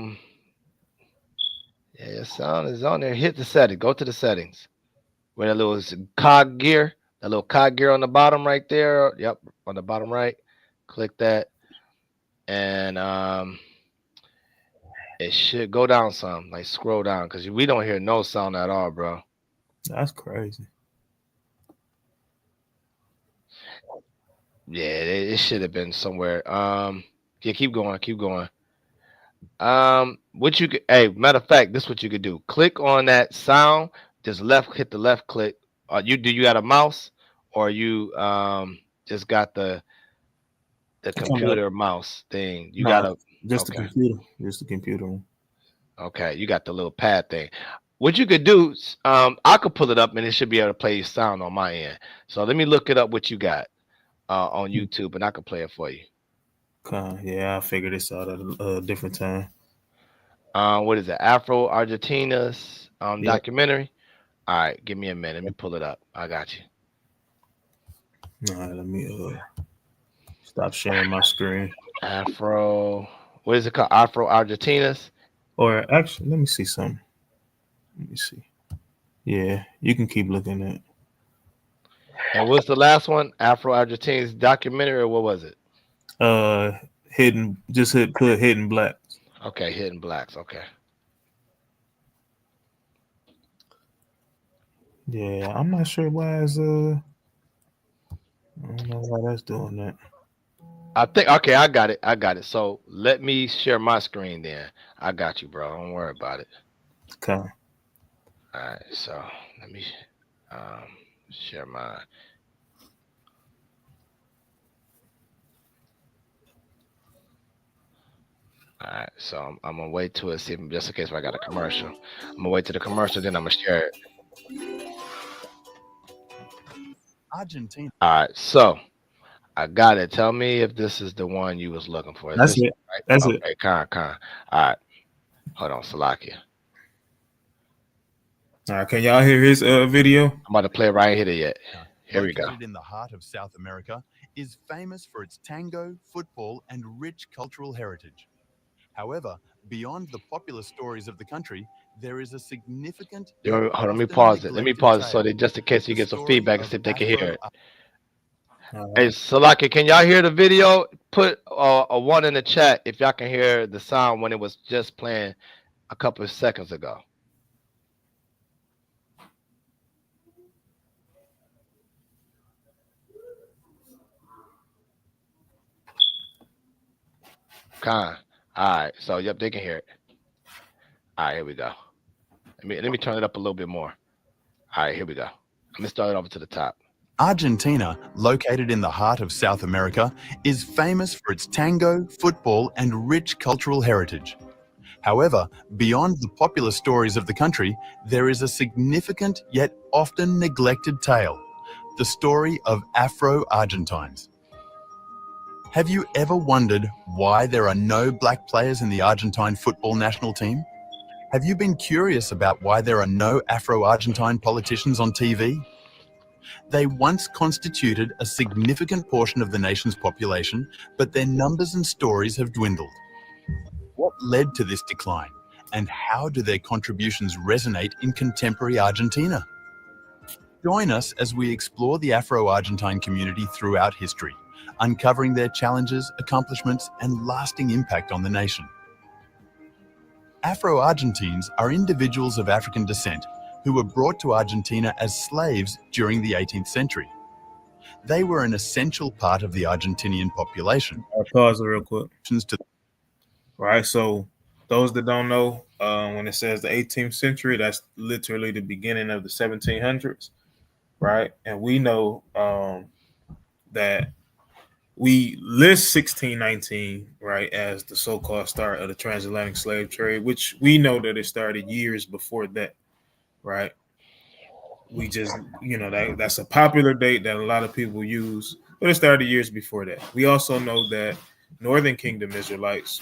Speaker 3: Yeah, your sound is on there. Hit the setting. Go to the settings. Where that little cog gear, that little cog gear on the bottom right there. Yep, on the bottom right. Click that, and it should go down some. Like scroll down, because we don't hear no sound at all, bro.
Speaker 2: That's crazy.
Speaker 3: Yeah, it should have been somewhere. Yeah, keep going, keep going. What you could, hey, matter of fact, this is what you could do. Click on that sound, just hit the left click. You got a mouse, or you just got the computer mouse thing? You got
Speaker 2: No,
Speaker 3: a
Speaker 2: just the
Speaker 3: okay,
Speaker 2: computer. Just the computer.
Speaker 3: okay, you got the little pad thing. What you could do, I could pull it up and it should be able to play sound on my end. So let me look it up what you got on YouTube, and I can play it for you.
Speaker 2: Okay, yeah, I figured this out at a different time.
Speaker 3: What is it? Afro Argentina's
Speaker 2: Yep.
Speaker 3: documentary. All right, give me a minute. Let me pull it up. I got you.
Speaker 2: All right, let me stop sharing my screen.
Speaker 3: Afro. What is it called? Afro Argentina's.
Speaker 2: Or actually, let me see something. Let me see. Yeah, you can keep looking at.
Speaker 3: And what's the last one? Afro Argentina's documentary, or what was it?
Speaker 2: Hidden. Just put Hidden Black.
Speaker 3: Okay, Hidden Blacks. Okay.
Speaker 2: Yeah, I'm not sure why it's I don't know why that's doing that.
Speaker 3: I think okay, I got it. I got it. So let me share my screen then. I got you, bro. Don't worry about it.
Speaker 2: Okay.
Speaker 3: All right. So let me um, share mine. All right. So I'm gonna wait to it. See if just in case if I got a commercial. I'm gonna wait to the commercial, then I'm gonna share it.
Speaker 4: Argentina.
Speaker 3: All right. So I got it. Tell me if this is the one you was looking for. Is
Speaker 2: That's
Speaker 3: this
Speaker 2: it.
Speaker 3: right?
Speaker 2: That's it.
Speaker 3: Okay. Con. All right. Hold on, Salakia.
Speaker 2: All right, can y'all hear his video?
Speaker 3: I'm about to play it right here yet. Here we go.
Speaker 4: Located in the heart of South America, is famous for its tango, football, and rich cultural heritage. However, beyond the popular stories of the country, there is a significant yet
Speaker 3: Hold on, let me
Speaker 4: often
Speaker 3: pause it. Let me
Speaker 4: neglected
Speaker 3: pause it so
Speaker 4: tale,
Speaker 3: that just in case you
Speaker 4: the
Speaker 3: get some
Speaker 4: story
Speaker 3: feedback and
Speaker 4: of
Speaker 3: see if they can hear it.
Speaker 2: All
Speaker 3: Hey,
Speaker 2: right.
Speaker 3: Salaki, can y'all hear the video? Put a one in the chat if y'all can hear the sound when it was just playing a couple of seconds ago. Con. All right. So yep, they can hear it. All right, here we go. Let me turn it up a little bit more. All right, here we go. Let me start it over to the top.
Speaker 4: Argentina, located in the heart of South America, is famous for its tango, football, and rich cultural heritage. However, beyond the popular stories of the country, there is a significant yet often neglected tale, the story of Afro-Argentines. Have you ever wondered why there are no black players in the Argentine football national team? Have you been curious about why there are no Afro-Argentine politicians on TV? They once constituted a significant portion of the nation's population, but their numbers and stories have dwindled. What led to this decline, and how do their contributions resonate in contemporary Argentina? Join us as we explore the Afro-Argentine community throughout history, uncovering their challenges, accomplishments, and lasting impact on the nation. Afro-Argentines are individuals of African descent who were brought to Argentina as slaves during the 18th century. They were an essential part of the Argentinian population.
Speaker 2: I'll pause it real quick.
Speaker 4: To
Speaker 2: Right. So those that don't know, when it says the 18th century, that's literally the beginning of the 1700s. Right. And we know that we list 1619, right, as the so-called start of the transatlantic slave trade, which we know that it started years before that, right? We just, that's a popular date that a lot of people use, but it started years before that. We also know that Northern Kingdom Israelites,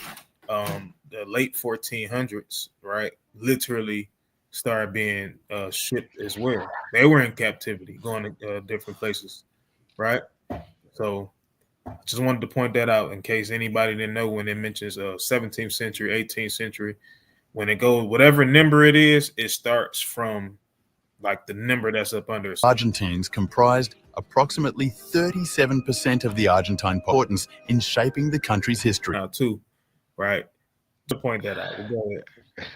Speaker 2: the late 1400s, right, literally started being shipped as well. They were in captivity, going to different places, right? So just wanted to point that out in case anybody didn't know when it mentions 17th century, 18th century. When it goes, whatever number it is, it starts from like the number that's up under.
Speaker 4: Argentines comprised approximately 37% of the Argentine importance in shaping the country's history.
Speaker 2: Now, too, right? To point that out. Go ahead.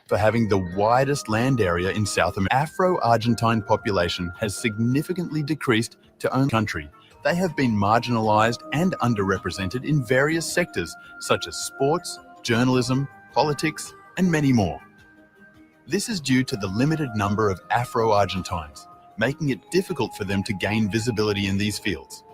Speaker 4: For having the widest land area in South America, Afro-Argentine population has significantly decreased to own country. They have been marginalized and underrepresented in various sectors such as sports, journalism, politics, and many more. This is due to the limited number of Afro-Argentines, making it difficult for them to gain visibility in these fields.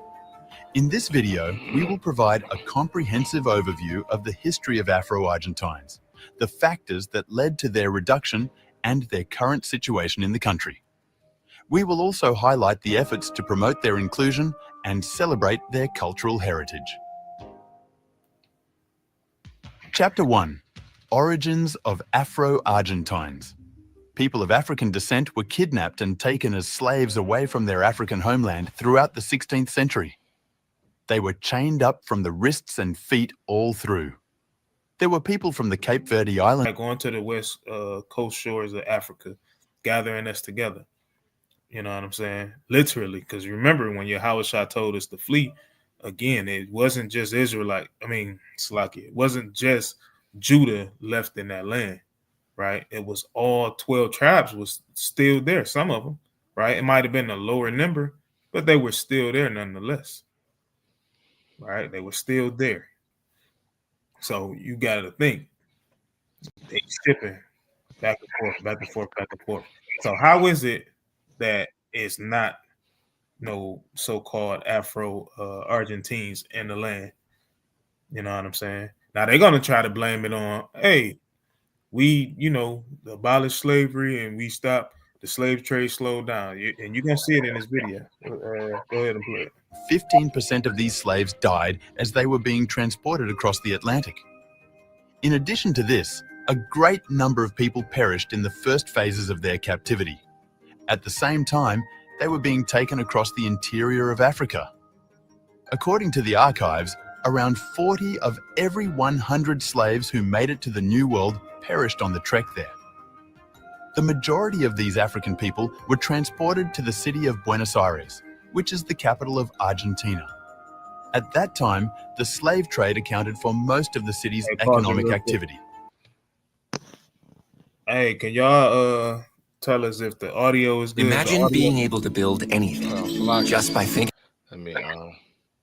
Speaker 4: In this video, we will provide a comprehensive overview of the history of Afro-Argentines, the factors that led to their reduction, and their current situation in the country. We will also highlight the efforts to promote their inclusion and celebrate their cultural heritage. Chapter 1. Origins of Afro-Argentines. People of African descent were kidnapped and taken as slaves away from their African homeland throughout the 16th century. They were chained up from the wrists and feet all through. There were people from the Cape Verde Islands,
Speaker 2: like going to the west coast shores of Africa, gathering us together. You know what I'm saying? Literally, because remember when Yahushua told us to flee, again, it wasn't just Israelite. It wasn't just Judah left in that land, right? It was all 12 tribes was still there, some of them, right? It might have been a lower number, but they were still there nonetheless, right? They were still there. So you got to think, they shipping back and forth, back and forth, back and forth. So how is it that it's not no so-called Afro-Argentines in the land? You know what I'm saying? Now they're gonna try to blame it on, hey, we, abolished slavery and we stopped the slave trade, slowed down, and you're gonna see it in this video. Go ahead and play it.
Speaker 4: 15% of these slaves died as they were being transported across the Atlantic. In addition to this, a great number of people perished in the first phases of their captivity. At the same time, they were being taken across the interior of Africa. According to the archives, around 40 of every 100 slaves who made it to the New World perished on the trek there. The majority of these African people were transported to the city of Buenos Aires, which is the capital of Argentina. At that time, the slave trade accounted for most of the city's economic activity.
Speaker 2: Hey, can y'all tell us if the audio is good?
Speaker 5: Imagine being able to build anything just by thinking.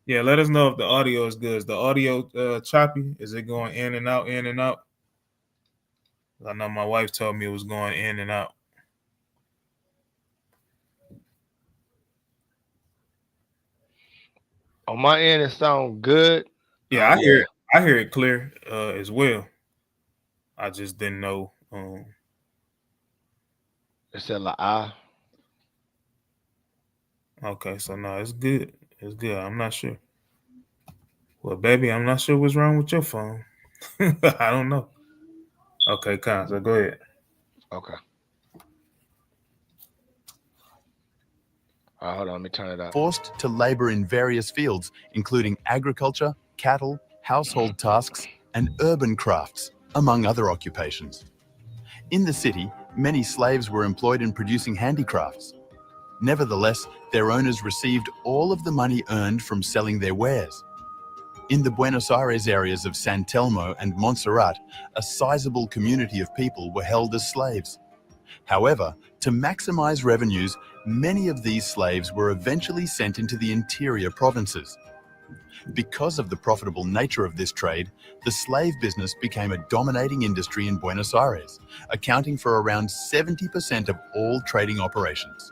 Speaker 2: Yeah, let us know if the audio is good. Is the audio choppy? Is it going in and out, in and out? I know my wife told me it was going in and out.
Speaker 3: On my end, it sounds good.
Speaker 2: Yeah, I hear it clear as well. I just didn't know.
Speaker 3: It said la.
Speaker 2: Okay, so no, it's good. It's good. I'm not sure. Well, baby, I'm not sure what's wrong with your phone. I don't know. Okay, Con, so go ahead.
Speaker 3: Okay. Hold on, let me turn it up.
Speaker 4: Forced to labor in various fields, including agriculture, cattle, household tasks, and urban crafts, among other occupations. In the city, many slaves were employed in producing handicrafts. Nevertheless, their owners received all of the money earned from selling their wares. In the Buenos Aires areas of San Telmo and Montserrat, a sizable community of people were held as slaves. However, to maximize revenues, many of these slaves were eventually sent into the interior provinces. Because of the profitable nature of this trade, the slave business became a dominating industry in Buenos Aires, accounting for around 70% of all trading operations.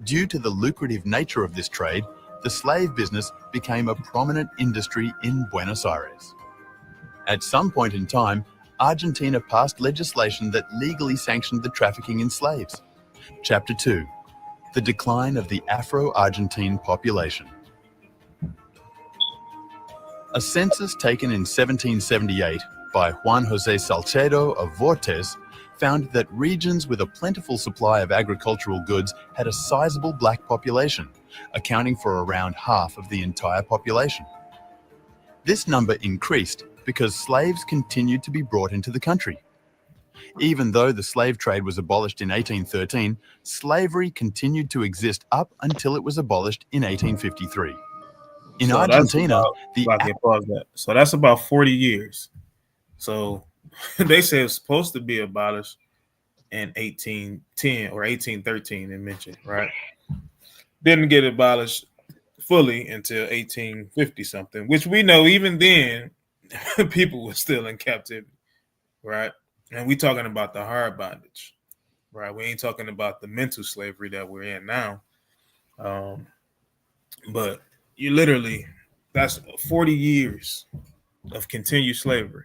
Speaker 4: Due to the lucrative nature of this trade, the slave business became a prominent industry in Buenos Aires. At some point in time, Argentina passed legislation that legally sanctioned the trafficking in slaves. Chapter 2. The decline of the Afro-Argentine population. A census taken in 1778 by Juan José Salcedo of Vortes found that regions with a plentiful supply of agricultural goods had a sizable black population, accounting for around half of the entire population. This number increased because slaves continued to be brought into the country. Even though the slave trade was abolished in 1813, slavery continued to exist up until it was abolished in 1853. In
Speaker 2: So that's
Speaker 4: Argentina,
Speaker 2: pause that. So that's about 40 years. So they say it's supposed to be abolished in 1810 or 1813, they mentioned, right? Didn't get abolished fully until 1850 something, which we know even then people were still in captivity, right? And we talking about the hard bondage, right? We ain't talking about the mental slavery that we're in now. But you literally, that's 40 years of continued slavery.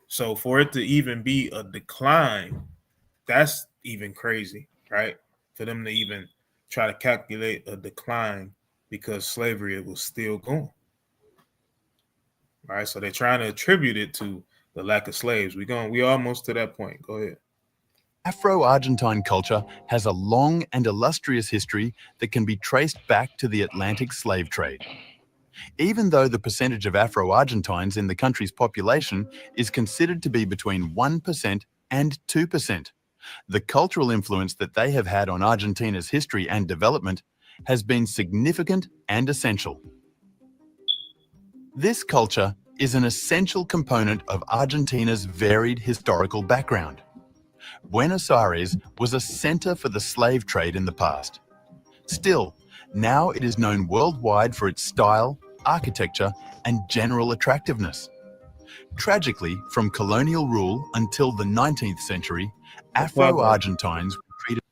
Speaker 2: So for it to even be a decline, that's even crazy, right? For them to even try to calculate a decline because slavery was still going, right? So they're trying to attribute it to the lack of slaves. We almost to that point. Go ahead.
Speaker 4: Afro-Argentine culture has a long and illustrious history that can be traced back to the Atlantic slave trade. Even though the percentage of Afro-Argentines in the country's population is considered to be between 1% and 2%, the cultural influence that they have had on Argentina's history and development has been significant and essential. This culture is an essential component of Argentina's varied historical background. Buenos Aires was a center for the slave trade in the past. Still, now it is known worldwide for its style, architecture, and general attractiveness. Tragically, from colonial rule until the 19th century, Afro-Argentines were treated.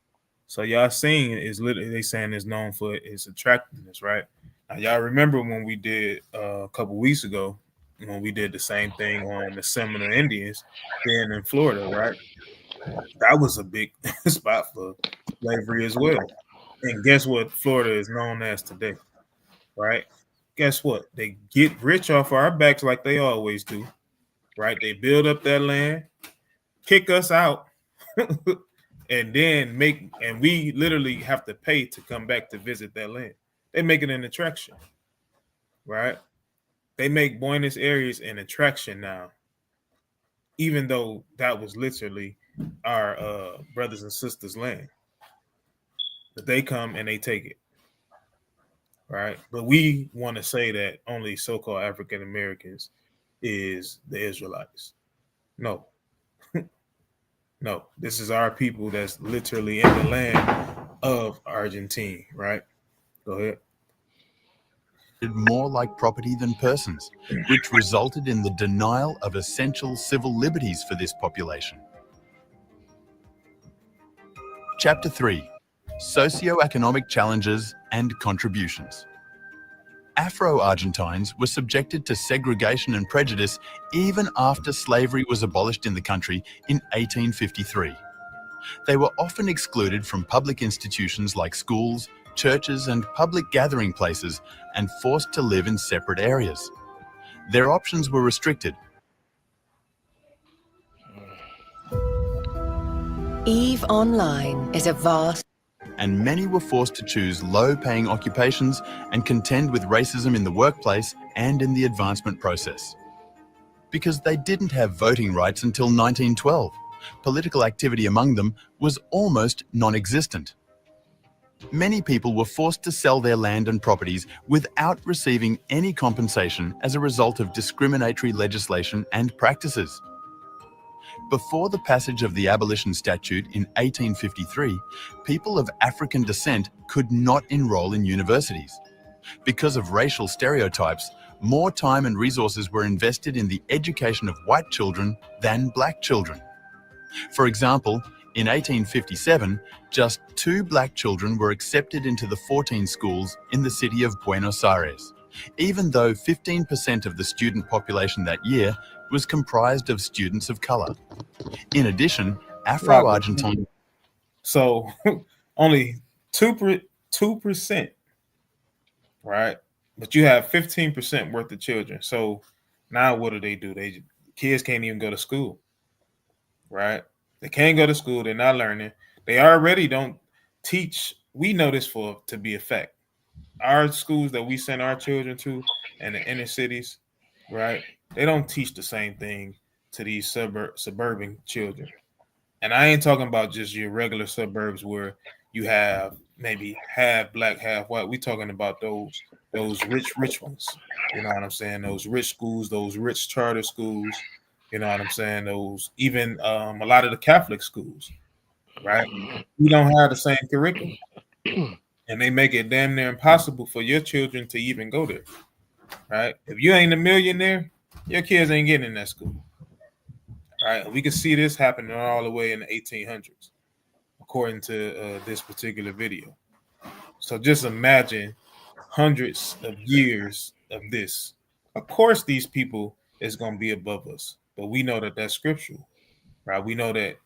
Speaker 2: So y'all seeing is literally they saying it's known for its attractiveness, right? Now y'all remember when we did a couple weeks ago when we did the same thing on the Seminole Indians being in Florida, right? That was a big spot for slavery as well. And guess what Florida is known as today, right? Guess what? They get rich off our backs like they always do, right? They build up that land, kick us out, and then we literally have to pay to come back to visit that land. They make it an attraction, right? They make Buenos Aires an attraction now, even though that was literally our brothers and sisters' land. But they come and they take it, right? But we want to say that only so-called African Americans is the Israelites. No. No, this is our people that's literally in the land of Argentina, right? Go ahead.
Speaker 4: More like property than persons, which resulted in the denial of essential civil liberties for this population. Chapter 3: Socioeconomic Challenges and Contributions. Afro-Argentines were subjected to segregation and prejudice even after slavery was abolished in the country in 1853. They were often excluded from public institutions like schools, churches, and public gathering places and forced to live in separate areas. Their options were restricted.
Speaker 6: EVE Online is a vast
Speaker 4: And many were forced to choose low-paying occupations and contend with racism in the workplace and in the advancement process. Because they didn't have voting rights until 1912, political activity among them was almost non-existent. Many people were forced to sell their land and properties without receiving any compensation as a result of discriminatory legislation and practices. Before the passage of the Abolition Statute in 1853, people of African descent could not enroll in universities. Because of racial stereotypes, more time and resources were invested in the education of white children than black children. For example, in 1857, just 2 black children were accepted into the 14 schools in the city of Buenos Aires, even though 15% of the student population that year was comprised of students of color. In addition, Afro-Argentine...
Speaker 2: So only 2%, right? But you have 15% worth of children. So now what do? Kids can't even go to school, right? They can't go to school. They're not learning. They already don't teach. We know this to be a fact. Our schools that we send our children to in the inner cities, right? They don't teach the same thing to these suburban children. And I ain't talking about just your regular suburbs where you have maybe half black, half white. We talking about those rich ones. You know what I'm saying? Those rich schools, those rich charter schools. You know what I'm saying? Those even a lot of the Catholic schools, right? We don't have the same curriculum, and they make it damn near impossible for your children to even go there, right? If you ain't a millionaire, your kids ain't getting in that school, right? We can see this happening all the way in the 1800s, according to this particular video. So just imagine hundreds of years of this. Of course, these people is going to be above us, but we know that that's scriptural, right? We know that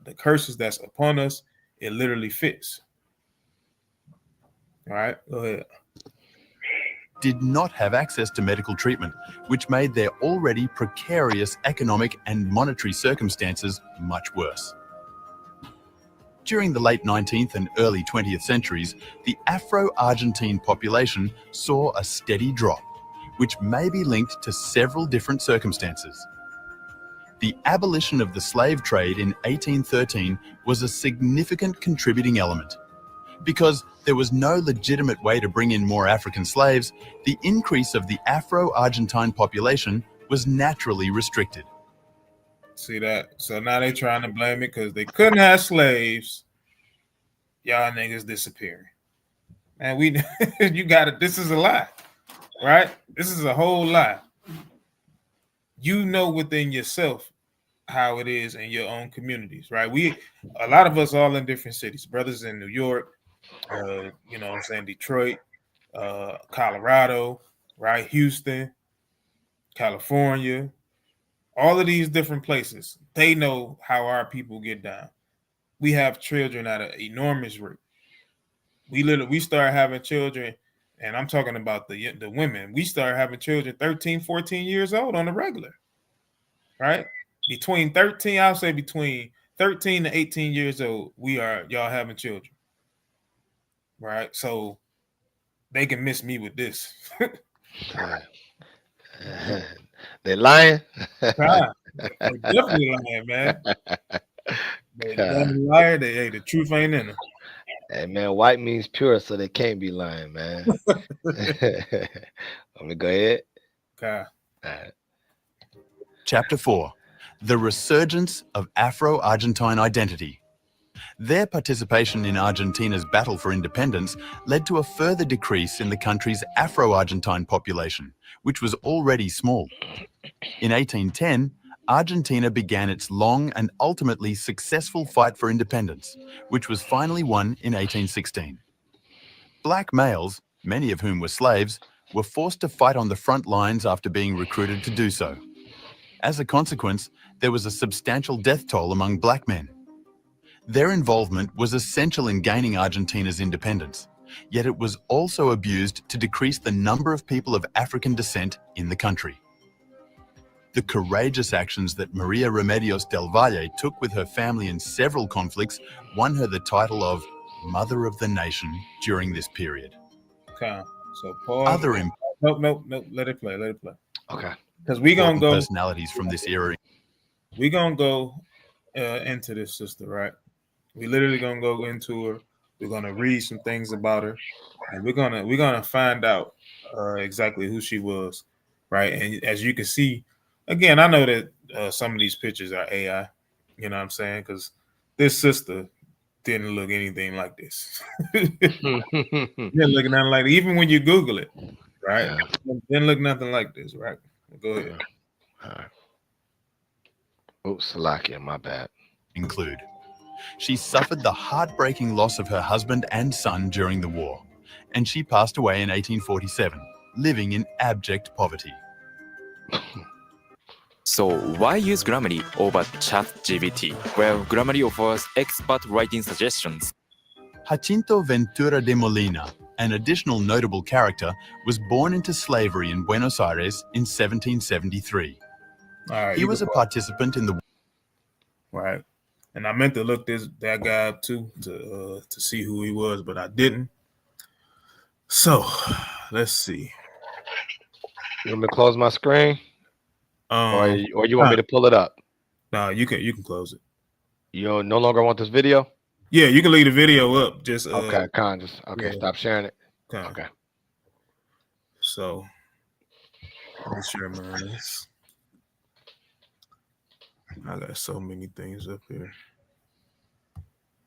Speaker 2: the curses that's upon us, it literally fits. All right, go ahead.
Speaker 4: Did not have access to medical treatment, which made their already precarious economic and monetary circumstances much worse. During the late 19th and early 20th centuries, the Afro-Argentine population saw a steady drop, which may be linked to several different circumstances. The abolition of the slave trade in 1813 was a significant contributing element. Because there was no legitimate way to bring in more African slaves, the increase of the Afro-Argentine population was naturally restricted.
Speaker 2: See that? So now they trying to blame it because they couldn't have slaves. Y'all niggas disappearing. Man, you got it. This is a lie, right? This is a whole lie. You know within yourself how it is in your own communities, right? A lot of us all in different cities. Brothers in New York, you know what I'm saying, Detroit, Colorado, right? Houston, California, all of these different places. They know how our people get down. We have children at an enormous rate. We start having children, and I'm talking about the women. We start having children 13, 14 years old on the regular, right? Between 13 to 18 years old, y'all having children, right? So they can miss me with this.
Speaker 3: They lying?
Speaker 2: They definitely lying, man. They liar. The truth ain't in them.
Speaker 3: Hey man, white means pure, so they can't be lying, man. Let me go ahead.
Speaker 2: Okay.
Speaker 3: All right.
Speaker 4: Chapter 4. The Resurgence of Afro-Argentine Identity. Their participation in Argentina's battle for independence led to a further decrease in the country's Afro-Argentine population, which was already small. In 1810, Argentina began its long and ultimately successful fight for independence, which was finally won in 1816. Black males, many of whom were slaves, were forced to fight on the front lines after being recruited to do so. As a consequence, there was a substantial death toll among black men. Their involvement was essential in gaining Argentina's independence, yet it was also abused to decrease the number of people of African descent in the country. The courageous actions that Maria Remedios del Valle took with her family in several conflicts won her the title of Mother of the Nation during this period.
Speaker 2: Okay, so pause. Nope. Let it play.
Speaker 3: Okay.
Speaker 2: Because we're going to go.
Speaker 4: Personalities from this era.
Speaker 2: We're going to go into this sister, right? We literally going to go into her. We're going to read some things about her. And we're gonna find out exactly who she was, right? And as you can see, again, I know that some of these pictures are AI. You know what I'm saying? Because this sister didn't look anything like this. Didn't look nothing like it. Even when you Google it, right? Yeah. Didn't look nothing like this, right? Go ahead.
Speaker 3: All right. Oops, Salakia, my bad.
Speaker 4: Include. She suffered the heartbreaking loss of her husband and son during the war, and she passed away in 1847, living in abject poverty.
Speaker 7: So why use Grammarly over ChatGPT? Well, Grammarly offers expert writing suggestions.
Speaker 4: Jacinto Ventura de Molina, an additional notable character, was born into slavery in Buenos Aires in 1773. He was a participant in the...
Speaker 2: Right. And I meant to look that guy up too to see who he was, but I didn't. So let's see.
Speaker 3: You want me to close my screen, or
Speaker 2: Um,
Speaker 3: you want me to pull it up?
Speaker 2: no, you can close it.
Speaker 3: You no longer want this video?
Speaker 2: Yeah, you can leave the video up. Just
Speaker 3: Okay,
Speaker 2: yeah.
Speaker 3: stop sharing it.
Speaker 2: Con.
Speaker 3: Okay.
Speaker 2: So let me share mine. I got so many things up here.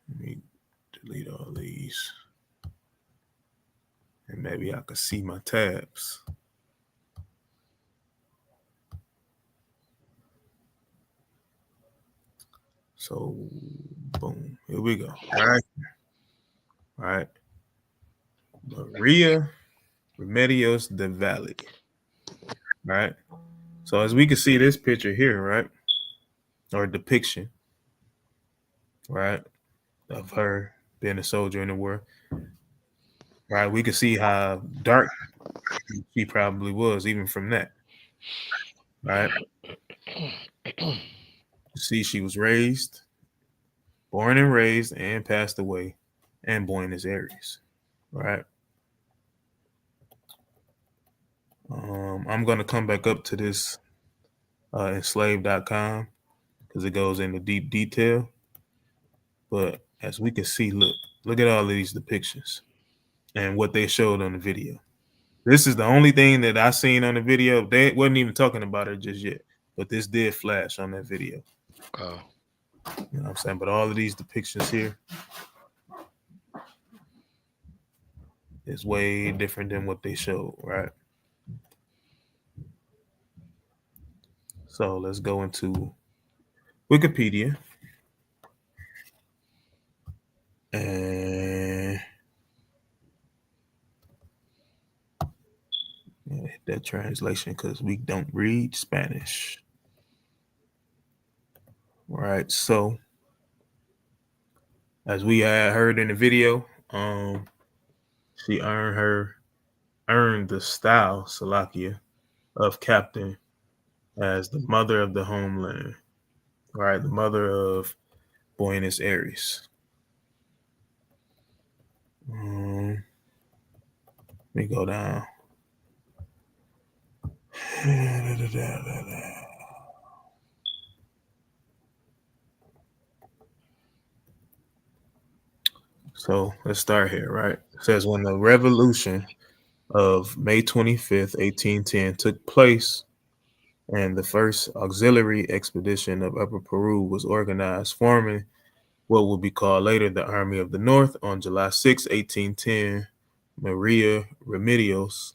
Speaker 2: Let me delete all these. And maybe I could see my tabs. So boom. Here we go. All right. Maria Remedios de Valle. Right. So as we can see this picture here, right? Or depiction, right? Of her being a soldier in the war. Right. We can see how dark she probably was, even from that. Right. See, she was born and raised, and passed away in Buenos Aires. Right. I'm gonna come back up to this enslaved.com because it goes into deep detail. But as we can see, look at all of these depictions and what they showed on the video. This is the only thing that I seen on the video. They wasn't even talking about her just yet, but this did flash on that video. You know what I'm saying? But all of these depictions here is way different than what they showed, right? So let's go into Wikipedia and hit that translation because we don't read Spanish. Right. So as we had heard in the video, she earned the style, Salakia, of captain as the mother of the homeland. Right, the mother of Buenos Aires. Let me go down. So let's start here, right? It says when the revolution of May 25th, 1810 took place and the first auxiliary expedition of Upper Peru was organized, forming what would be called later the Army of the North. On July 6, 1810, Maria Remedios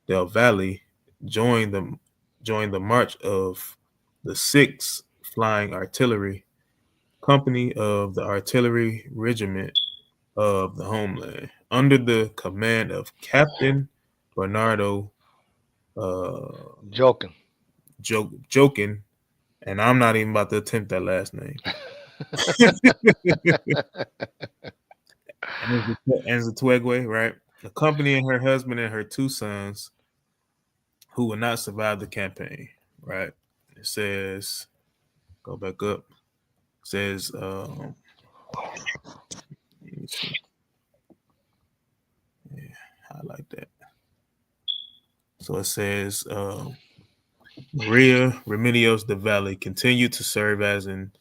Speaker 2: del Valle joined the march of the 6th Flying Artillery Company of the Artillery Regiment of the Homeland under the command of Captain Bernardo
Speaker 3: Joking.
Speaker 2: And I'm not even about to attempt that last name. Anzatwegwe, right? Accompanying her husband and her 2 sons who would not survive the campaign, right? It says, go back up. It says, let me see. Yeah, highlight that. So it says, Maria Remedios de Valle continued to serve as an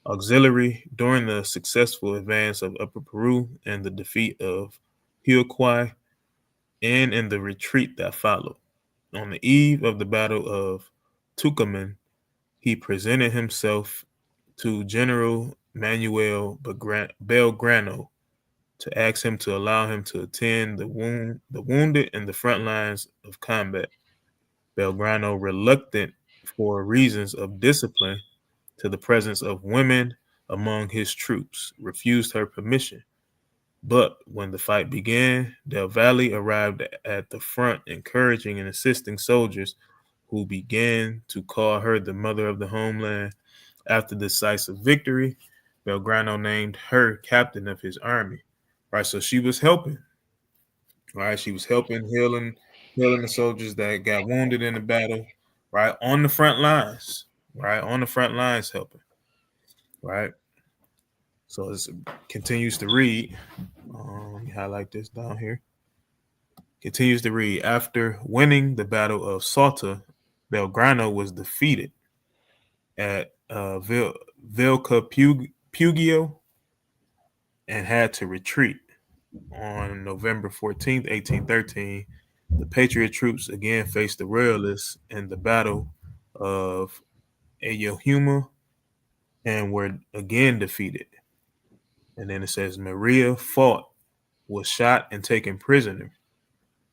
Speaker 2: auxiliary during the successful advance of Upper Peru and the defeat of Huaquai and in the retreat that followed. On the eve of the Battle of Tucumán, he presented himself to General Manuel Belgrano to ask him to allow him to attend the wounded in the front lines of combat. Belgrano, reluctant for reasons of discipline to the presence of women among his troops, refused her permission. But when the fight began, Del Valle arrived at the front, encouraging and assisting soldiers who began to call her the mother of the homeland. After the decisive victory, Belgrano named her captain of his army. Right, so she was helping. Right, she was helping, healing the soldiers that got wounded in the battle. Right, on the front lines. Right, on the front lines, helping. Right. So it continues to read. Let me highlight this down here. Continues to read. After winning the Battle of Salta, Belgrano was defeated at Vilca Pugio and had to retreat. On November 14th, 1813, the Patriot troops again faced the Royalists in the Battle of Ayohuma and were again defeated. And then it says Maria fought, was shot, and taken prisoner.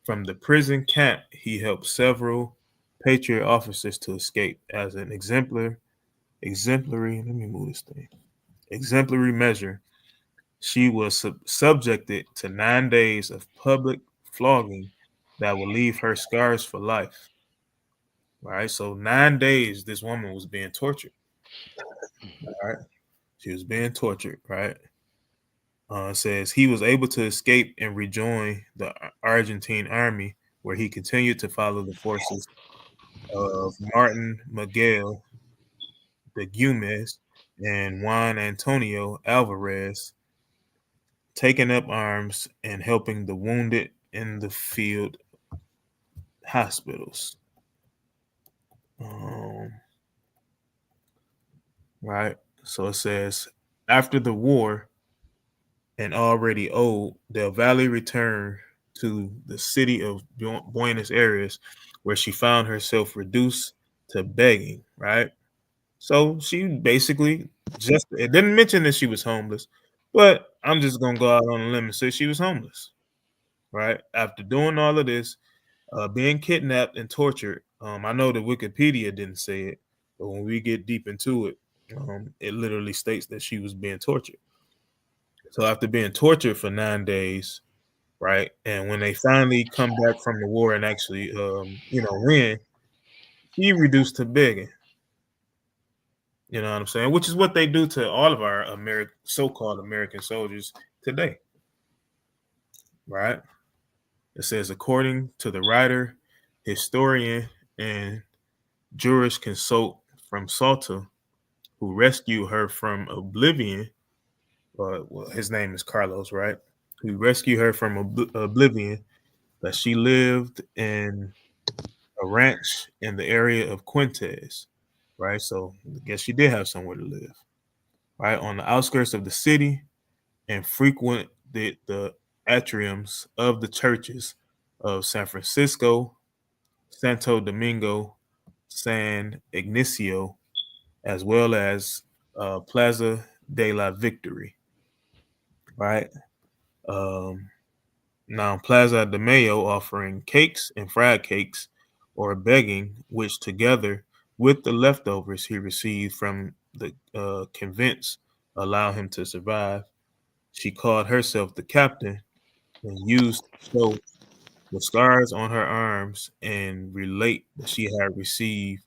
Speaker 2: From the prison camp, he helped several Patriot officers to escape as an exemplary, let me move this thing, exemplary measure. She was subjected to 9 days of public flogging that will leave her scars for life. Right, so 9 days this woman was being tortured. All right, she was being tortured. Right, it says he was able to escape and rejoin the Argentine army, where he continued to follow the forces of Martin Miguel de Gumes and Juan Antonio Alvarez, taking up arms and helping the wounded in the field hospitals. Right. So it says, after the war and already old, Del Valle returned to the city of Buenos Aires, where she found herself reduced to begging. Right. So she basically it didn't mention that she was homeless, but I'm just going to go out on a limb and say she was homeless. Right. After doing all of this, being kidnapped and tortured. I know that Wikipedia didn't say it, but when we get deep into it, it literally states that she was being tortured. So after being tortured for 9 days, right, and when they finally come back from the war and actually, win, she reduced to begging. You know what I'm saying? Which is what they do to all of our so-called American soldiers today, right? It says, according to the writer, historian, and jurisconsult from Salta, who rescued her from oblivion. Well, his name is Carlos, right? Who rescued her from oblivion, that she lived in a ranch in the area of Quintes, right? So I guess she did have somewhere to live, right? On the outskirts of the city, and frequented the atriums of the churches of San Francisco, Santo Domingo, San Ignacio, as well as Plaza de la Victory, right? Now, Plaza de Mayo offering cakes and fried cakes, or begging, which together with the leftovers he received from the convents allow him to survive. She called herself the captain and used to show the scars on her arms and relate that she had received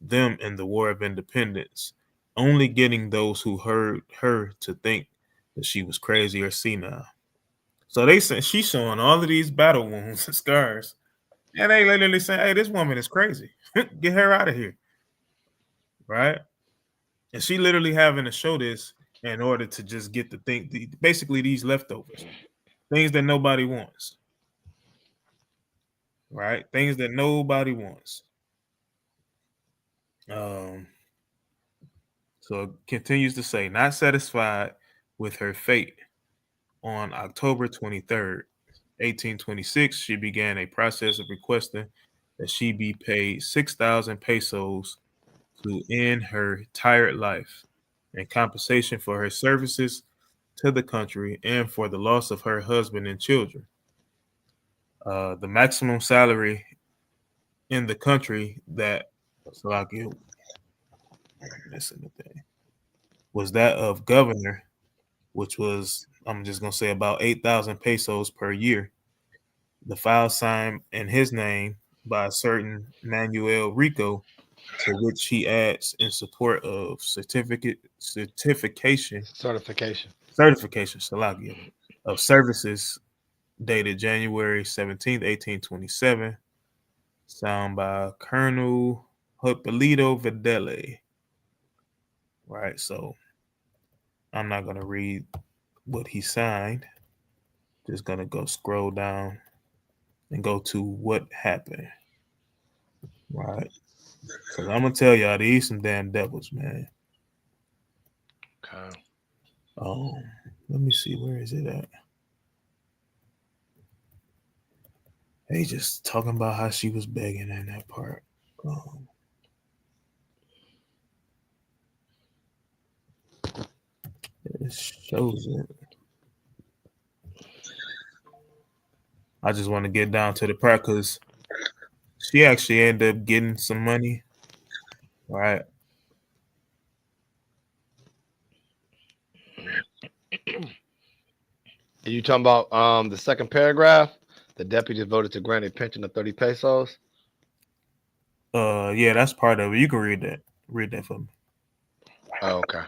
Speaker 2: them in the War of Independence, only getting those who heard her to think that she was crazy or senile. So they say she's showing all of these battle wounds and scars, and they literally say, "Hey, this woman is crazy. Get her out of here." Right? And she literally having to show this in order to just get the thing, basically these leftovers, things that nobody wants. Right? Things that nobody wants. So it continues to say, not satisfied with her fate, on October 23rd, 1826, she began a process of requesting that she be paid 6,000 pesos to end her tired life in compensation for her services to the country and for the loss of her husband and children. The maximum salary in the country that was that of governor, which was, I'm just going to say, about 8,000 pesos per year. The file signed in his name by a certain Manuel Rico, to which he adds in support of certification, Salagia, of services dated January 17th, 1827, signed by Colonel Hipólito Videla. Right, so I'm not gonna read what he signed. Just gonna go scroll down and go to what happened. Right. Cause I'm gonna tell y'all these some damn devils, man.
Speaker 3: Okay.
Speaker 2: Let me see, where is it at? They just talking about how she was begging in that part. It shows it. I just want to get down to the part because she actually ended up getting some money, right?
Speaker 3: Are you talking about the second paragraph? The deputies voted to grant a pension of 30 pesos.
Speaker 2: Yeah, that's part of it. You can read that. Read that for me.
Speaker 3: Oh, okay.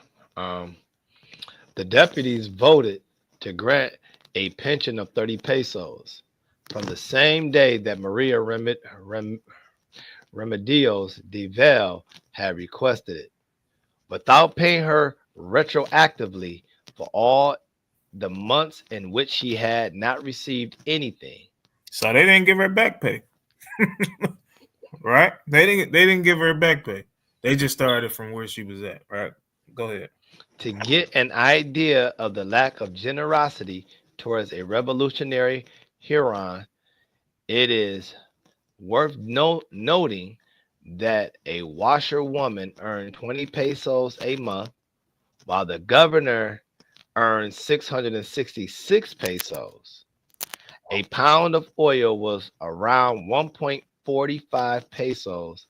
Speaker 3: The deputies voted to grant a pension of 30 pesos from the same day that Maria Remedios de Vel had requested it, without paying her retroactively for all the months in which she had not received anything.
Speaker 2: So they didn't give her back pay. Right? They didn't give her back pay. They just started from where she was at, right? Go ahead.
Speaker 3: To get an idea of the lack of generosity towards a revolutionary Huron, it is worth noting that a washerwoman earned 20 pesos a month, while the governor earned 666 pesos. A pound of oil was around 1.45 pesos,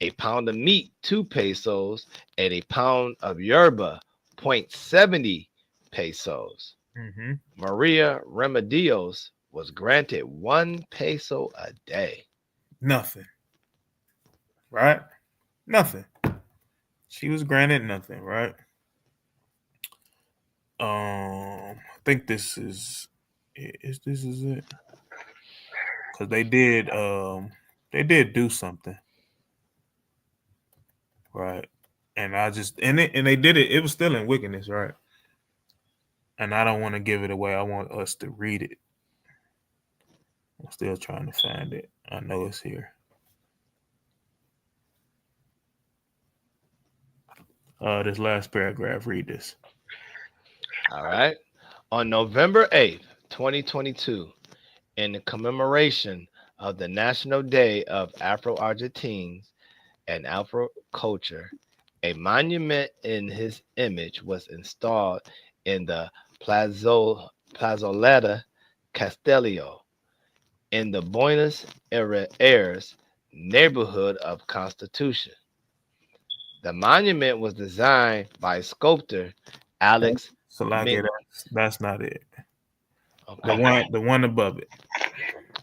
Speaker 3: a pound of meat 2 pesos, and a pound of yerba 0.70 pesos.
Speaker 2: Mm-hmm.
Speaker 3: Maria Remedios was granted 1 peso a day.
Speaker 2: Nothing. Right? Nothing. She was granted nothing, right? I think this is it? Because they did do something, right? And I just and they did it. It was still in wickedness, right? And I don't want to give it away. I want us to read it. I'm still trying to find it. I know it's here. This last paragraph. Read this.
Speaker 3: All right. On November 8th, 2022, in commemoration of the National Day of Afro-Argentines and Afro culture, a monument in his image was installed in the Plazoleta Castillo in the Buenos Aires neighborhood of Constitution. The monument was designed by sculptor Alex
Speaker 2: So like
Speaker 3: Mint.
Speaker 2: that's not it.
Speaker 3: Okay.
Speaker 2: The one above it.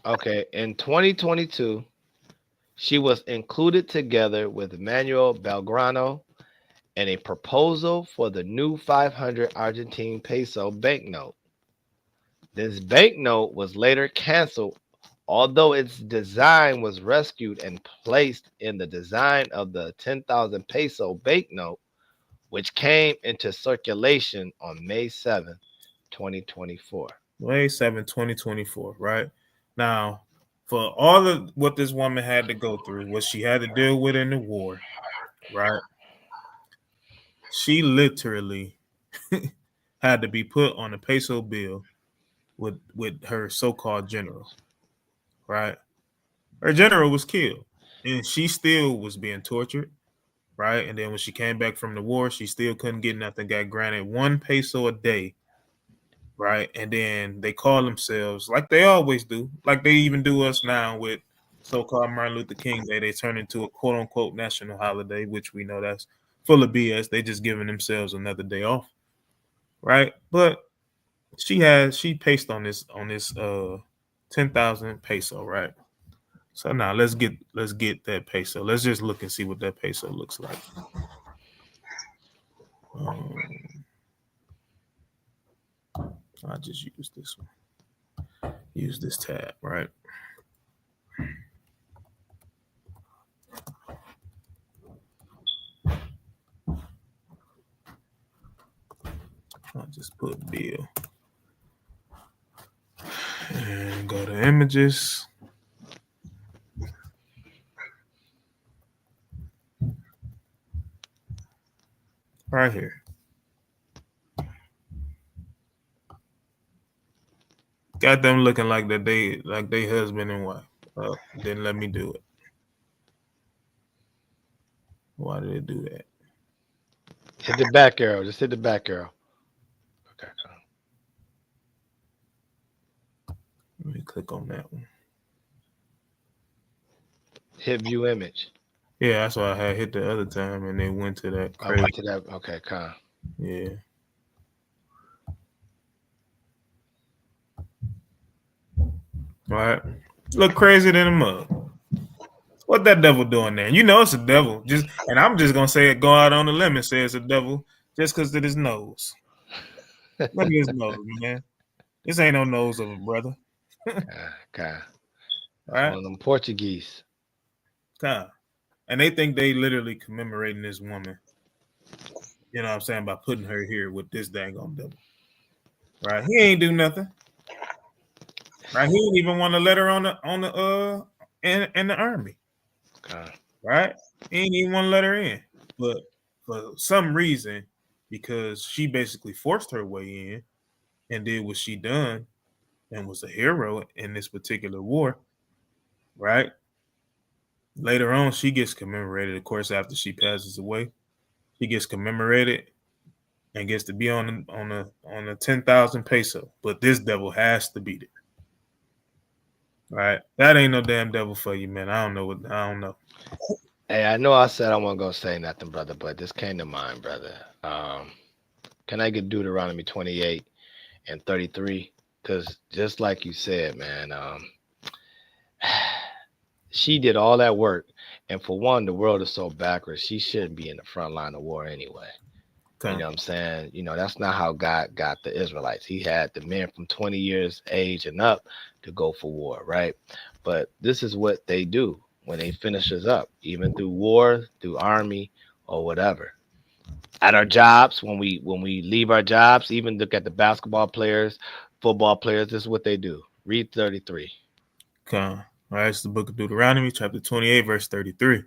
Speaker 3: Okay. In 2022, she was included together with Manuel Belgrano in a proposal for the new 500 Argentine peso banknote. This banknote was later canceled, although its design was rescued and placed in the design of the 10,000 peso banknote, which came into circulation on May 7, 2024.
Speaker 2: May 7, 2024, right? Now, for all of what this woman had to go through, what she had to deal with in the war, right? She literally had to be put on a peso bill with her so-called general, right? Her general was killed, and she still was being tortured, right? And then when she came back from the war, she still couldn't get nothing. Got granted 1 peso a day, right? And then they call themselves, like they always do, like they even do us now with so-called Martin Luther King Day. They turn into a quote-unquote national holiday, which we know that's full of BS. They just giving themselves another day off, right? But she paced on this 10,000 peso, right? So now let's get that peso. Let's just look and see what that peso looks like. I just use this one. Use this tab, right? put Bill. And go to images. Right here. Got them looking like that they husband and wife. Didn't let me do it. Why did it do that?
Speaker 3: Hit the back arrow. Just hit the back arrow. Okay.
Speaker 2: Let me click on that one.
Speaker 3: Hit view image.
Speaker 2: Yeah, that's why I had hit the other time, and they went to that.
Speaker 3: I went to that. Okay, Con.
Speaker 2: Yeah. All right. Look crazier than a mug. What that devil doing there? You know it's a devil. And I'm just gonna say it. Go out on the limb and say it's a devil just because of his nose. Look at his nose, man. This ain't no nose of a brother.
Speaker 3: Con.
Speaker 2: Right?
Speaker 3: One of them Portuguese.
Speaker 2: Con. And they think they literally commemorating this woman. You know what I'm saying? By putting her here with this dang on devil. Right? He ain't do nothing. Right? He didn't even want to let her in the army.
Speaker 3: Con.
Speaker 2: Right? He didn't even want to let her in. But for some reason, because she basically forced her way in and did what she done and was a hero in this particular war, right? Later on, she gets commemorated, of course, after she passes away. She gets commemorated and gets to be on the 10,000 peso. But this devil has to beat it. Right? That ain't no damn devil for you, man. I don't know.
Speaker 3: Hey, I know I said I wasn't gonna say nothing, brother, but this came to mind, brother. Can I get Deuteronomy 28 and 33? Because just like you said, man, she did all that work, and for one, the world is so backwards. She shouldn't be in the front line of war anyway.
Speaker 2: Okay.
Speaker 3: You know what I'm saying? You know, that's not how God got the Israelites. He had the men from 20 years age and up to go for war, right? But this is what they do when they finish us up, even through war, through army, or whatever. At our jobs, when we leave our jobs, even look at the basketball players, football players, this is what they do. Read 33.
Speaker 2: Okay. All right, it's the book of Deuteronomy, chapter 28, verse 33. It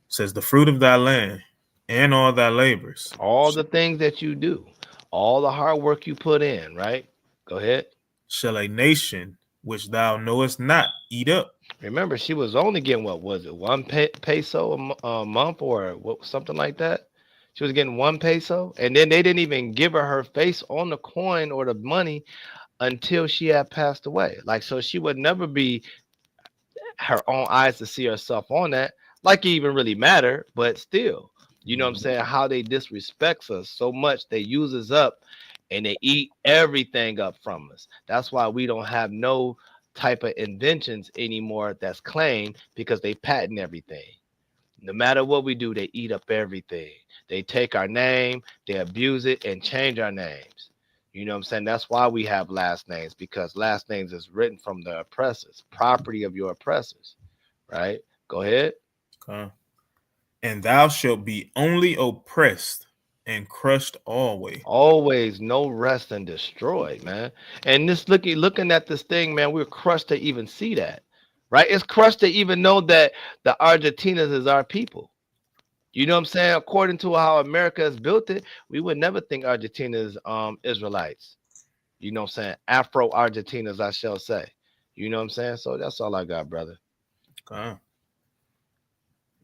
Speaker 2: says, the fruit of thy land and all thy labors.
Speaker 3: All the things that you do, all the hard work you put in, right? Go ahead.
Speaker 2: Shall a nation which thou knowest not eat up.
Speaker 3: Remember, she was only getting, what was it, 1 peso a month or what, something like that? She was getting 1 peso, and then they didn't even give her face on the coin or the money until she had passed away. Like, so she would never be her own eyes to see herself on that, like it even really matter, but still, you know what I'm saying, how they disrespects us so much, they use us up and they eat everything up from us. That's why we don't have no type of inventions anymore that's claimed, because they patent everything. No matter what we do, they eat up everything. They take our name, they abuse it, and change our names. You know what I'm saying? That's why we have last names, because last names is written from the oppressors, property of your oppressors, right? Go ahead.
Speaker 2: Okay. And thou shalt be only oppressed and crushed always.
Speaker 3: Always no rest and destroyed, man. And this looking at this thing, man, we're crushed to even see that, right? It's crushed to even know that the Argentinas is our people. You know what I'm saying? According to how America has built it, we would never think Argentina is Israelites. You know what I'm saying? Afro-Argentinas, I shall say. You know what I'm saying? So that's all I got, brother.
Speaker 2: Okay.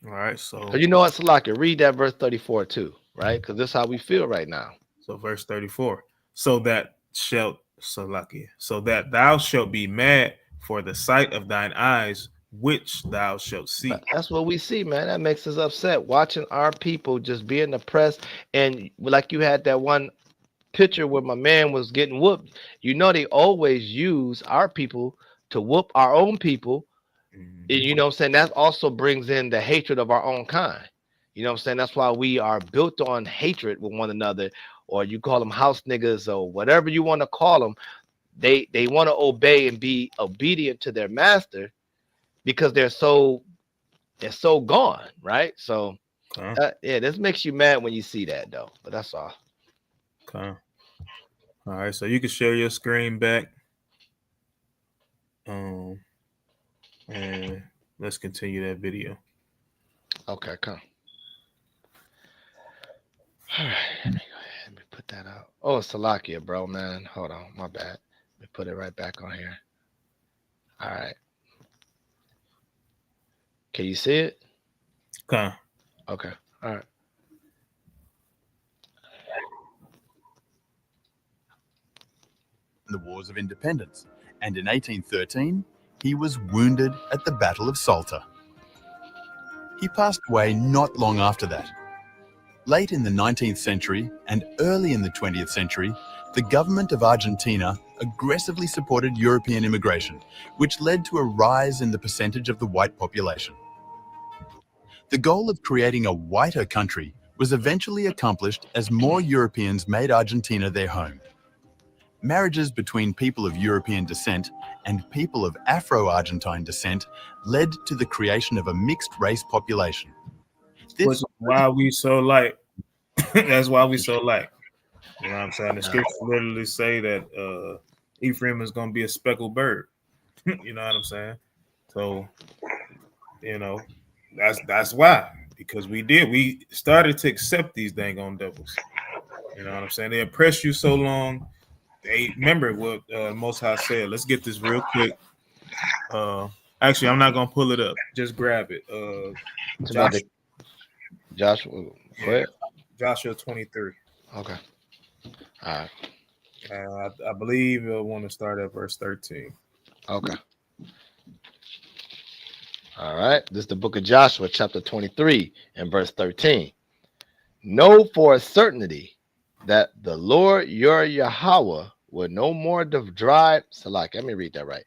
Speaker 2: All right. So
Speaker 3: you know what, Salaki, read that verse 34 too, right? Because this is how we feel right now.
Speaker 2: So verse 34. So that thou shalt be mad for the sight of thine eyes, which thou shalt see.
Speaker 3: That's what we see, man. That makes us upset, watching our people just being oppressed. And like you had that one picture where my man was getting whooped. You know, they always use our people to whoop our own people. And you know what I'm saying? That also brings in the hatred of our own kind. You know what I'm saying? That's why we are built on hatred with one another, or you call them house niggas or whatever you want to call them. They want to obey and be obedient to their master, because they're so gone, right? So yeah, this makes you mad when you see that, though. But that's all.
Speaker 2: Okay. All right, so you can share your screen back. And let's continue that video.
Speaker 3: Okay, come. All right, let me go ahead. Let me put that out. Oh, it's Salakia, bro, man. Hold on, my bad. Let me put it right back on here. All right. Can you see it?
Speaker 2: Okay.
Speaker 3: Okay. All right.
Speaker 4: The Wars of Independence, and in 1813, he was wounded at the Battle of Salta. He passed away not long after that. Late in the 19th century and early in the 20th century, the government of Argentina aggressively supported European immigration, which led to a rise in the percentage of the white population. The goal of creating a whiter country was eventually accomplished as more Europeans made Argentina their home. Marriages between people of European descent and people of Afro-Argentine descent led to the creation of a mixed-race population.
Speaker 2: Which is why we so like. That's why we so like. You know what I'm saying? The scriptures literally say that Ephraim is going to be a speckled bird. You know what I'm saying? So, you know, that's why. Because we started to accept these dang on devils. You know what I'm saying? They oppressed you so long. They remember what Most High said. Let's get this real quick. Actually, I'm not gonna pull it up. Just grab it.
Speaker 3: Joshua, what?
Speaker 2: Joshua 23.
Speaker 3: Okay. All right.
Speaker 2: I believe I want to start at verse 13.
Speaker 3: Okay. All right. This is the book of Joshua, chapter 23, and verse 13. Know for a certainty that the Lord your Yahweh will no more drive. Salak, let me read that right.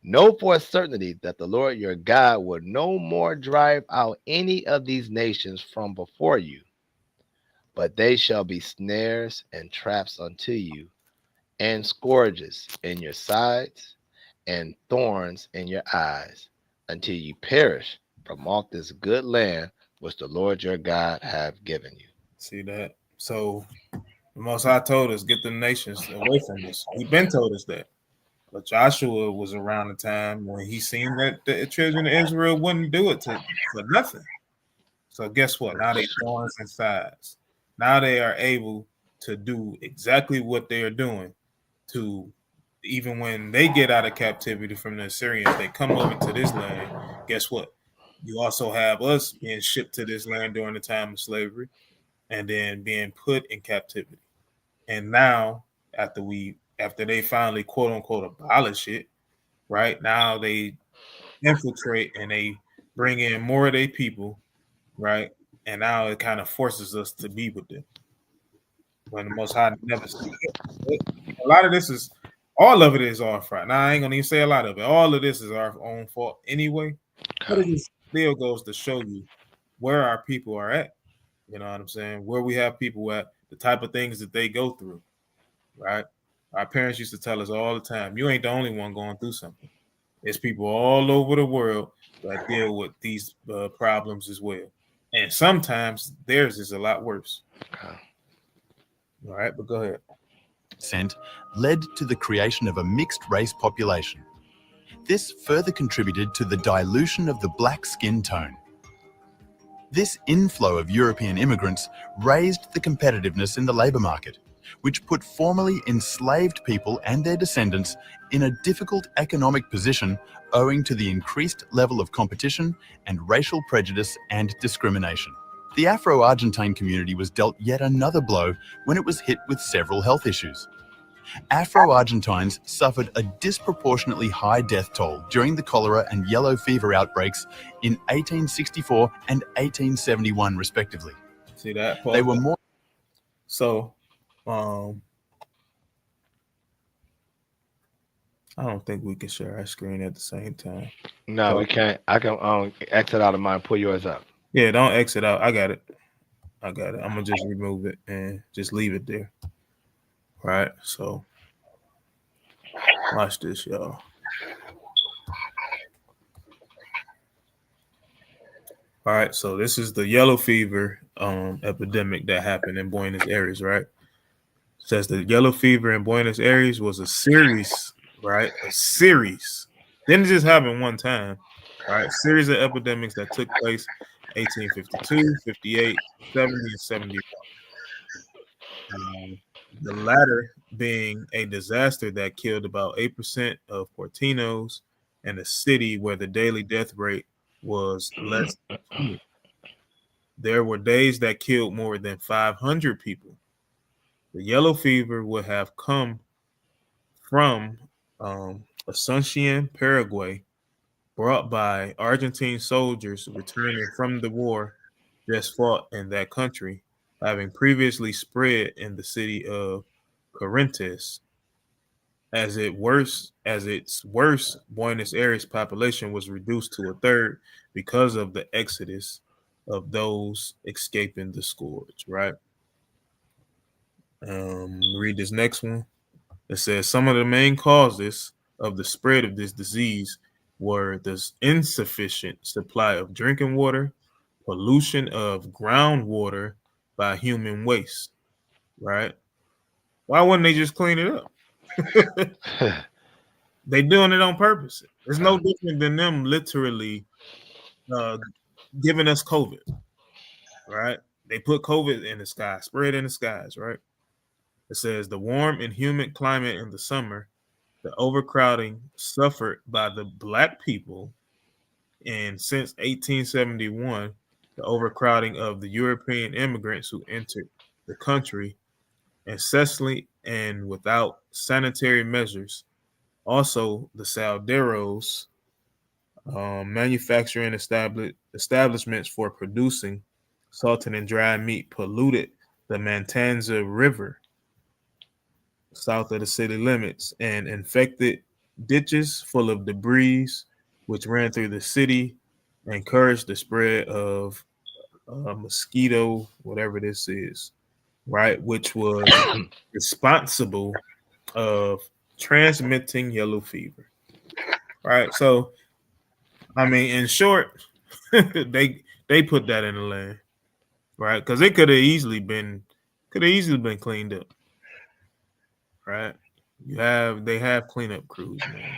Speaker 3: Know for a certainty that the Lord your God will no more drive out any of these nations from before you, but they shall be snares and traps unto you, and scourges in your sides, and thorns in your eyes, until you perish from off this good land which the Lord your God have given you.
Speaker 2: See that? So the Most High told us, get the nations away from us. He been told us that. But Joshua was around the time when he seen that the children of Israel wouldn't do it for nothing. So guess what? Now they thorns and sides. Now they are able to do exactly what they are doing. To even when they get out of captivity from the Assyrians, they come over to this land. Guess what? You also have us being shipped to this land during the time of slavery, and then being put in captivity. And now, after they finally quote unquote abolish it, right now they infiltrate and they bring in more of their people, right? And now it kind of forces us to be with them. When the Most High never said it. A lot of this is, all of it is our fault. Now I ain't gonna even say a lot of it. All of this is our own fault anyway. But it still goes to show you where our people are at. You know what I'm saying? Where we have people at, the type of things that they go through, right? Our parents used to tell us all the time, you ain't the only one going through something. There's people all over the world that deal with these problems as well. And sometimes theirs is a lot worse.
Speaker 3: Okay.
Speaker 2: All right, but go ahead.
Speaker 4: Led to the creation of a mixed race population. This further contributed to the dilution of the black skin tone. This inflow of European immigrants raised the competitiveness in the labour market, which put formerly enslaved people and their descendants in a difficult economic position owing to the increased level of competition and racial prejudice and discrimination. The Afro-Argentine community was dealt yet another blow when it was hit with several health issues. Afro-Argentines suffered a disproportionately high death toll during the cholera and yellow fever outbreaks in 1864 and 1871, respectively.
Speaker 2: See that?
Speaker 4: They were more.
Speaker 2: So, I don't think we can share our screen at the same time.
Speaker 3: No, we can't. I can exit out of mine, pull yours up.
Speaker 2: Yeah, don't exit out. I got it. I'm gonna just remove it and just leave it there. Right. So watch this, y'all. All right, so this is the yellow fever epidemic that happened in Buenos Aires, right? Says the yellow fever in Buenos Aires was a series, right? A series. Didn't just happen one time, right? Series of epidemics that took place 1852, 58, 70, and 71. The latter being a disaster that killed about 8% of Portinos and a city where the daily death rate was less than 20. There were days that killed more than 500 people. The yellow fever would have come from Asuncion, Paraguay, brought by Argentine soldiers returning from the war just fought in that country, having previously spread in the city of Corrientes. As its worst, Buenos Aires population was reduced to a third because of the exodus of those escaping the scourge. Right. Read this next one. It says some of the main causes of the spread of this disease were the insufficient supply of drinking water, pollution of groundwater by human waste. Right. Why wouldn't they just clean it up? They doing it on purpose. It's no different than them literally giving us COVID, right? They put COVID in the sky, spread in the skies, right? It says the warm and humid climate in the summer, the overcrowding suffered by the black people, and since 1871, the overcrowding of the European immigrants who entered the country incessantly and without sanitary measures. Also, the Salderos, manufacturing establishments for producing salted and dried meat, polluted the Matanza River south of the city limits and infected ditches full of debris which ran through the city, encouraged the spread of mosquito, whatever this is, right, which was responsible of transmitting yellow fever. Right. So, I mean, in short, they put that in the land, right? Because it could have easily been cleaned up, right? They have cleanup crews, man.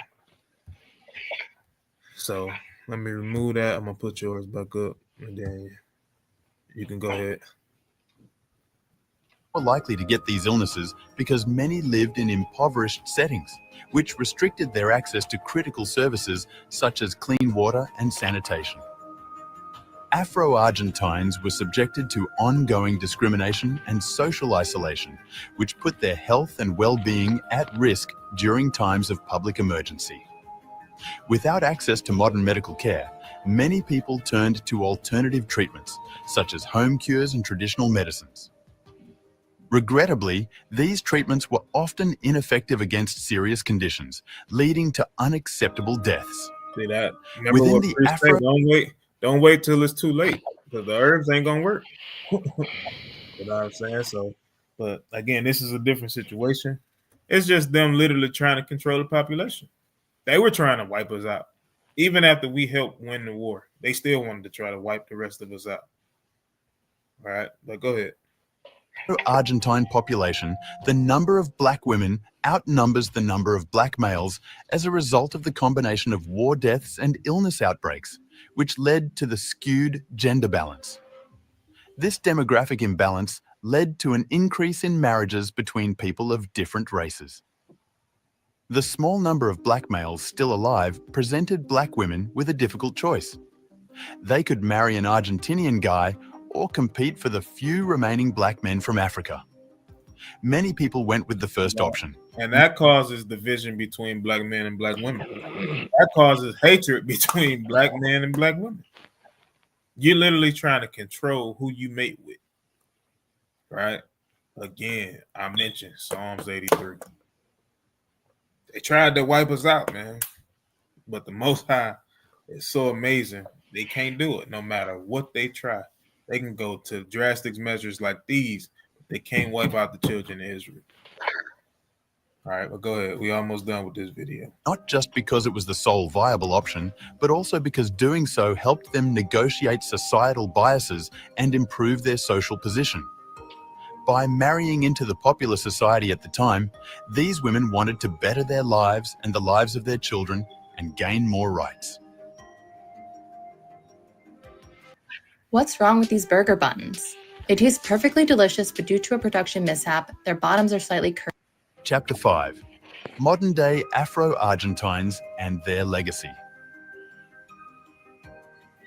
Speaker 2: So let me remove that. I'm gonna put yours back up, and then you can go ahead.
Speaker 4: More likely to get these illnesses because many lived in impoverished settings, which restricted their access to critical services such as clean water and sanitation. Afro-Argentines were subjected to ongoing discrimination and social isolation, which put their health and well-being at risk during times of public emergency. Without access to modern medical care, many people turned to alternative treatments, such as home cures and traditional medicines. Regrettably, these treatments were often ineffective against serious conditions, leading to unacceptable deaths.
Speaker 2: See that? Remember
Speaker 4: Within
Speaker 2: what
Speaker 4: the
Speaker 2: Chris said, don't wait till it's too late, because the herbs ain't gonna work. You know what I'm saying? So, but again, this is a different situation. It's just them literally trying to control the population. They were trying to wipe us out. Even after we helped win the war, they still wanted to try to wipe the rest of us out. All right, but go ahead.
Speaker 4: Argentine population, the number of black women outnumbers the number of black males as a result of the combination of war deaths and illness outbreaks, which led to the skewed gender balance. This demographic imbalance led to an increase in marriages between people of different races. The small number of black males still alive presented black women with a difficult choice. They could marry an Argentinian guy or compete for the few remaining black men from Africa. Many people went with the first option.
Speaker 2: And that causes division between black men and black women. That causes hatred between black men and black women. You're literally trying to control who you mate with, right? Again, I mentioned Psalms 83. They tried to wipe us out, man. But the Most High is so amazing. They can't do it no matter what they try. They can go to drastic measures like these. They can't wipe out the children of Israel. All right, well, go ahead. We almost done with this video.
Speaker 4: Not just because it was the sole viable option, but also because doing so helped them negotiate societal biases and improve their social position. By marrying into the popular society at the time, these women wanted to better their lives and the lives of their children and gain more rights.
Speaker 8: What's wrong with these burger buns? They taste perfectly delicious, but due to a production mishap, their bottoms are slightly curved.
Speaker 4: Chapter 5. Modern-day Afro-Argentines and their legacy.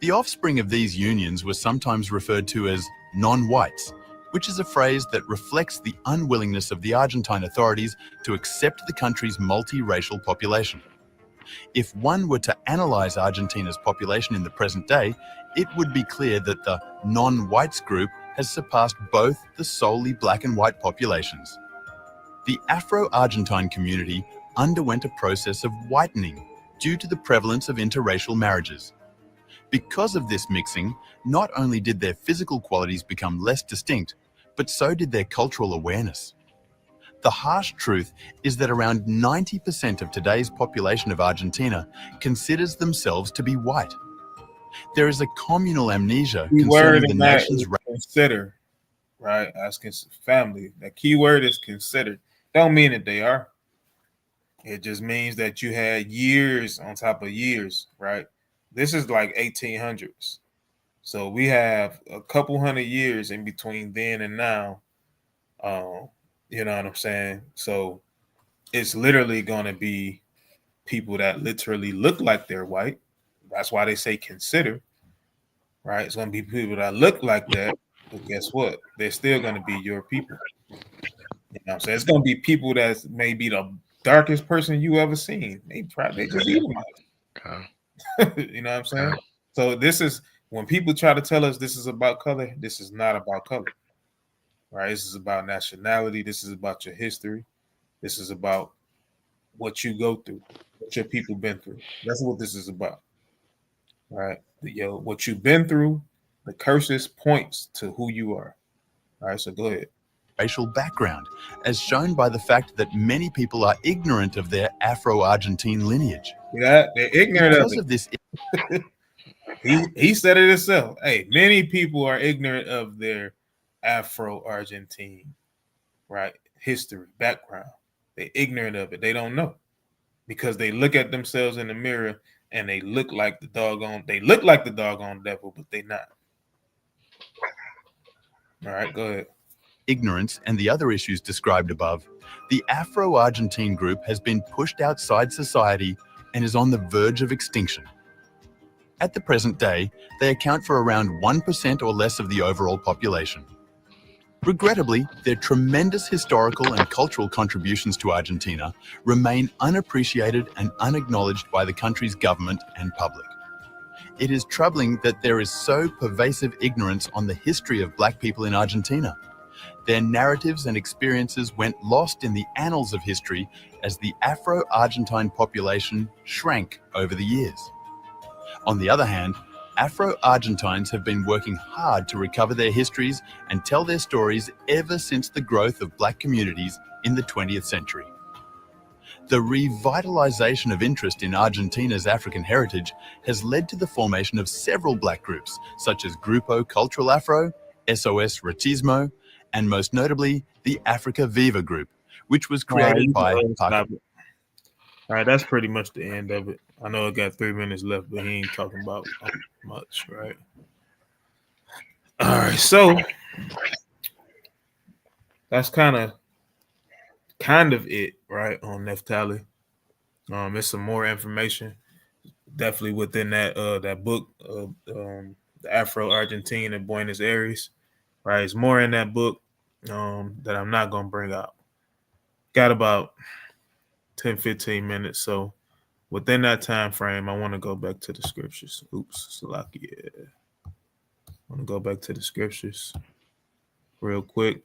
Speaker 4: The offspring of these unions were sometimes referred to as non-whites, which is a phrase that reflects the unwillingness of the Argentine authorities to accept the country's multiracial population. If one were to analyse Argentina's population in the present day, it would be clear that the non-whites group has surpassed both the solely black and white populations. The Afro-Argentine community underwent a process of whitening due to the prevalence of interracial marriages. Because of this mixing, not only did their physical qualities become less distinct, but so did their cultural awareness. The harsh truth is that around 90% of today's population of Argentina considers themselves to be white. There is a communal amnesia concerning the nation's
Speaker 2: consider, right? Asking family. The key word is considered. Don't mean that they are. It just means that you had years on top of years, right? This is like 1800s. So we have a couple hundred years in between then and now. You know what I'm saying? So it's literally going to be people that literally look like they're white. That's why they say consider, right? It's going to be people that look like that. But guess what? They're still going to be your people. You know what I'm saying? It's going to be people that's maybe the darkest person you ever seen. They just eat them out. You know what I'm saying? So this is when people try to tell us this is about color, this is not about color. Right? This is about nationality. This is about your history. This is about what you go through, what your people been through. That's what this is about. Right? What you've been through, the curses points to who you are. All right, so go ahead.
Speaker 4: Racial background, as shown by the fact that many people are ignorant of their Afro-Argentine lineage.
Speaker 2: Yeah, they're ignorant
Speaker 4: because
Speaker 2: of
Speaker 4: of this.
Speaker 2: He said it himself. Hey, many people are ignorant of their Afro-Argentine, right? History, background. They're ignorant of it. They don't know because they look at themselves in the mirror and they look like the doggone devil, but they're not. All right, go ahead.
Speaker 4: Ignorance and the other issues described above, the Afro-Argentine group has been pushed outside society and is on the verge of extinction. At the present day, they account for around 1% or less of the overall population. Regrettably, their tremendous historical and cultural contributions to Argentina remain unappreciated and unacknowledged by the country's government and public. It is troubling that there is so pervasive ignorance on the history of black people in Argentina. Their narratives and experiences went lost in the annals of history as the Afro-Argentine population shrank over the years. On the other hand, Afro-Argentines have been working hard to recover their histories and tell their stories ever since the growth of black communities in the 20th century. The revitalization of interest in Argentina's African heritage has led to the formation of several black groups, such as Grupo Cultural Afro, SOS Racismo, and most notably, the Africa Viva group, which was created by...
Speaker 2: All right, that's pretty much the end of it. I know it got 3 minutes left, but he ain't talking about much, right? All right, so that's kind of it, right, on Naphtali. There's some more information, definitely within that book, the Afro-Argentine in Buenos Aires, right? There's more in that book that I'm not gonna bring out. Got about 10, 15 minutes, so within that time frame, I want to go back to the scriptures. Oops, Salakia. I want to go back to the scriptures real quick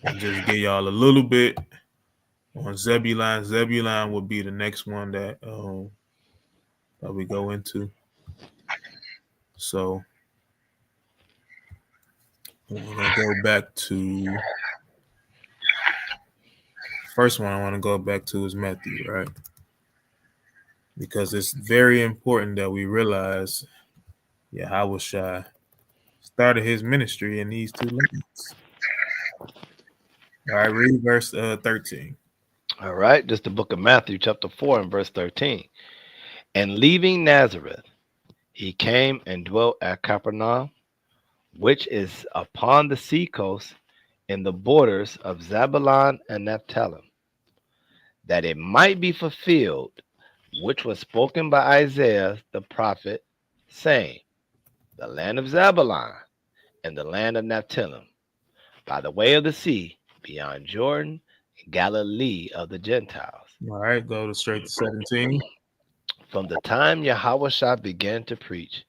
Speaker 2: and just give y'all a little bit on Zebulon. Zebulon will be the next one that we go into. So we're gonna go back to first one I want to go back to is Matthew, right? Because it's very important that we realize Yahushua started his ministry in these two lanes. All right, read verse 13.
Speaker 3: All right, this is the book of Matthew, chapter 4, and verse 13. And leaving Nazareth, he came and dwelt at Capernaum, which is upon the seacoast in the borders of Zebulon and Naphtali, that it might be fulfilled, which was spoken by Isaiah the prophet, saying, the land of Zebulon and the land of Naphtali, by the way of the sea, beyond Jordan, Galilee of the Gentiles.
Speaker 2: All right, go to straight to 17.
Speaker 3: From the time Yahushua began to preach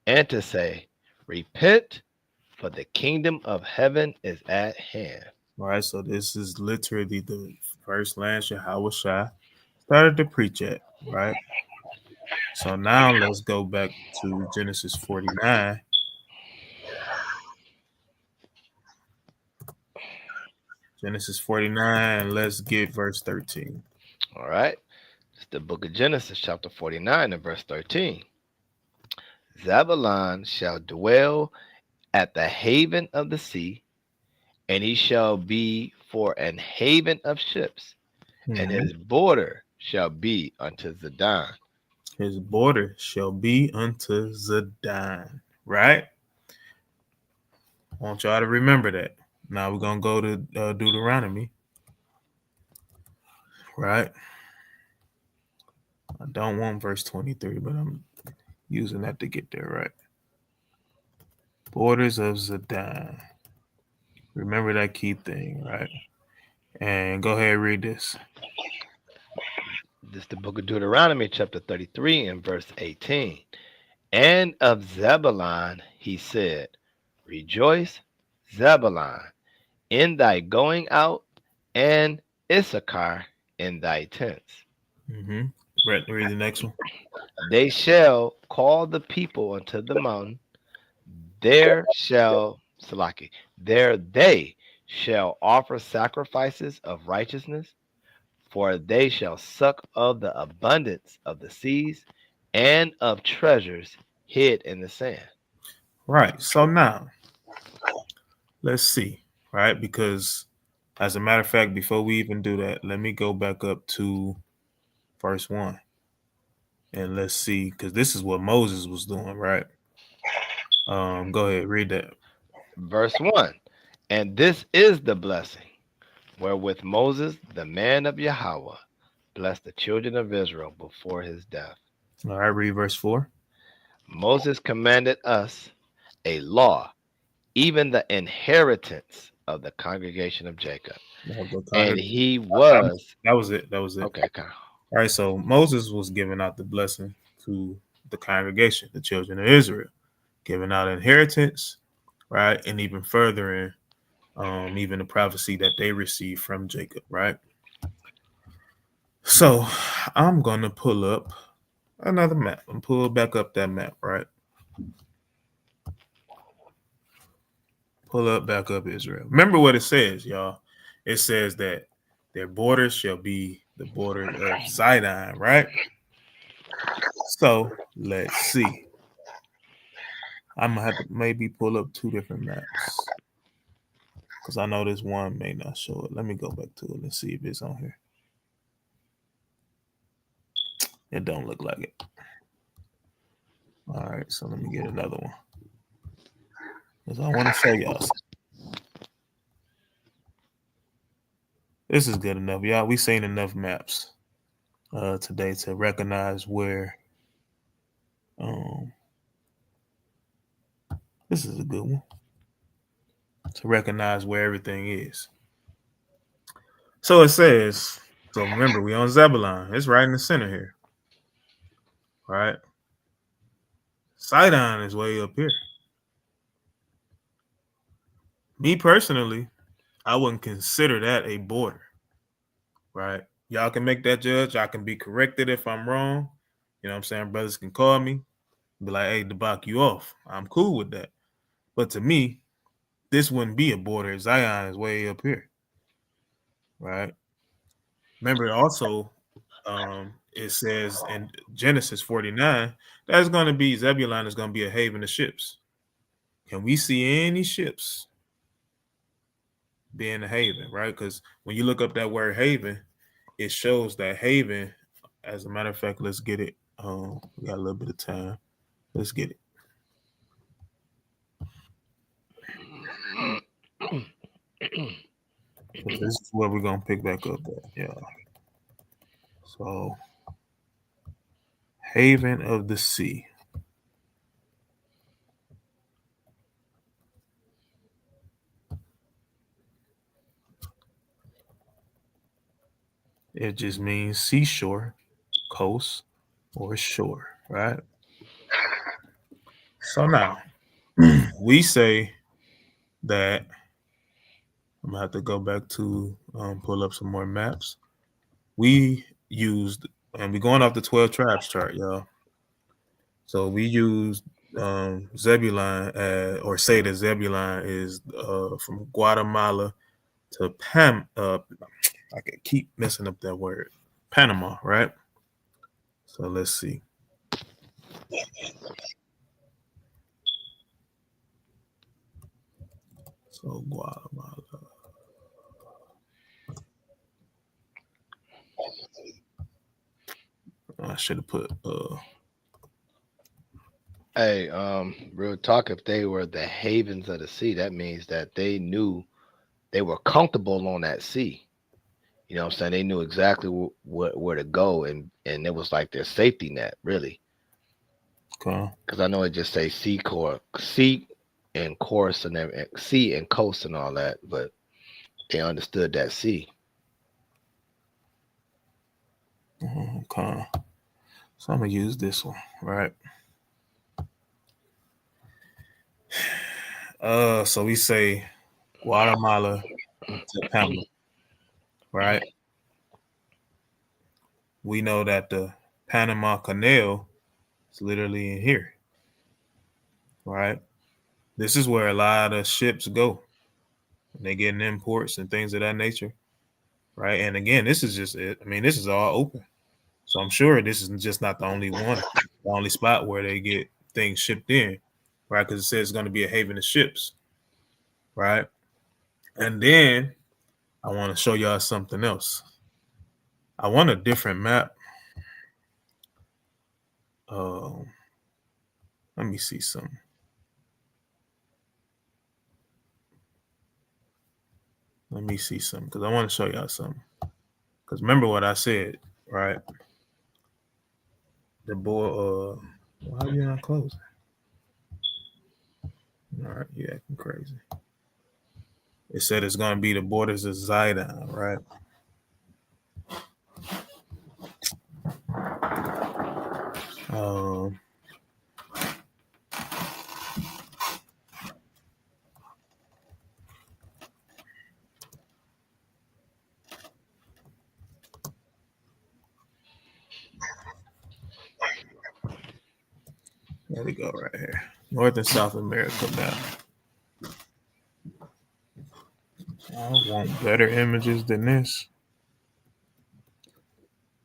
Speaker 3: and to say, repent, for the kingdom of heaven is at hand.
Speaker 2: All right, so this is literally the first land Yahushua started to preach at, right? So now let's go back to Genesis 49. Genesis 49, let's get verse 13.
Speaker 3: All right. It's the book of Genesis, chapter 49, and verse 13. Zebulon shall dwell at the haven of the sea, and he shall be for an haven of ships, and his border shall be unto Zidon.
Speaker 2: His border shall be unto Zidon, right? I want y'all to remember that. Now we're going to go to Deuteronomy, right? I don't want verse 23, but I'm using that to get there, right? Borders of Zidon. Remember that key thing, right? And go ahead and read this.
Speaker 3: This is the book of Deuteronomy, chapter 33, and verse 18. And of Zebulon he said, rejoice, Zebulon, in thy going out, and Issachar in thy tents.
Speaker 2: Read the next one.
Speaker 3: They shall call the people unto the mountain. There they shall offer sacrifices of righteousness, for they shall suck of the abundance of the seas and of treasures hid in the sand.
Speaker 2: Right. So now, let's see, right? Because as a matter of fact, before we even do that, let me go back up to verse 1. And let's see, because this is what Moses was doing, right? Go ahead, read that.
Speaker 3: Verse 1. And this is the blessing wherewith Moses, the man of Yahweh, blessed the children of Israel before his death.
Speaker 2: All right, read verse 4.
Speaker 3: Moses commanded us a law, even the inheritance of the congregation of Jacob. And he was...
Speaker 2: That was it.
Speaker 3: Okay.
Speaker 2: All right, so Moses was giving out the blessing to the congregation, the children of Israel, giving out inheritance, right? And even furthering even the prophecy that they received from Jacob, right? So I'm going to pull up another map and pull back up that map, right? Back up Israel. Remember what it says, y'all. It says that their borders shall be the border of Zidon, right? So let's see. I'm going to have to maybe pull up two different maps, because I know this one may not show it. Let me go back to it and see if it's on here. It don't look like it. All right, so let me get another one, because I want to show y'all something. This is good enough, y'all. We've seen enough maps today to recognize where. This is a good one to recognize where everything is. So it says. So remember, we on Zebulon. It's right in the center here. All right. Sidon is way up here. Me personally, I wouldn't consider that a border, right? Y'all can make that judge. I can be corrected if I'm wrong. You know what I'm saying? Brothers can call me, be like, hey, debak you off. I'm cool with that. But to me, this wouldn't be a border. Zion is way up here, right? Remember also, it says in Genesis 49, that's going to be, Zebulon is going to be a haven of ships. Can we see any ships being a haven, right? Because when you look up that word haven, it shows that haven. As a matter of fact, let's get it. We got a little bit of time. Let's get it. This is where we're gonna pick back up at. Yeah. So, haven of the sea. It just means seashore, coast, or shore, right? So now we say that I'm gonna have to go back to pull up some more maps. We used, and we're going off the 12 tribes chart, y'all. So we used Zebulon, or say that Zebulon is from Guatemala to I can keep messing up that word, Panama, right? So let's see. So Guatemala. I should have put
Speaker 3: Hey, real talk. If they were the havens of the sea, that means that they knew they were comfortable on that sea. You know what I'm saying? They knew exactly where to go, and it was like their safety net, really.
Speaker 2: okay.
Speaker 3: Because I know it just say sea and course and sea and coast and all that, but they understood that sea.
Speaker 2: Okay. So I'm gonna use this one, right? So we say Guatemala to Panama, right? We know that the Panama Canal is literally in here, right? This is where a lot of ships go. They get in imports and things of that nature, right? And again, this is just it. I mean, this is all open. So I'm sure this is just not the only one, the only spot where they get things shipped in, right? Because it says it's going to be a haven of ships, right? And then I want to show y'all something else. I want a different map. Let me see something. Let me see something because I want to show y'all something. Because remember what I said, right? The boy, why are you not closing? All right, you acting crazy. It said it's going to be the borders of Zidon, right? There we go, right here. North and South America map. I want better images than this.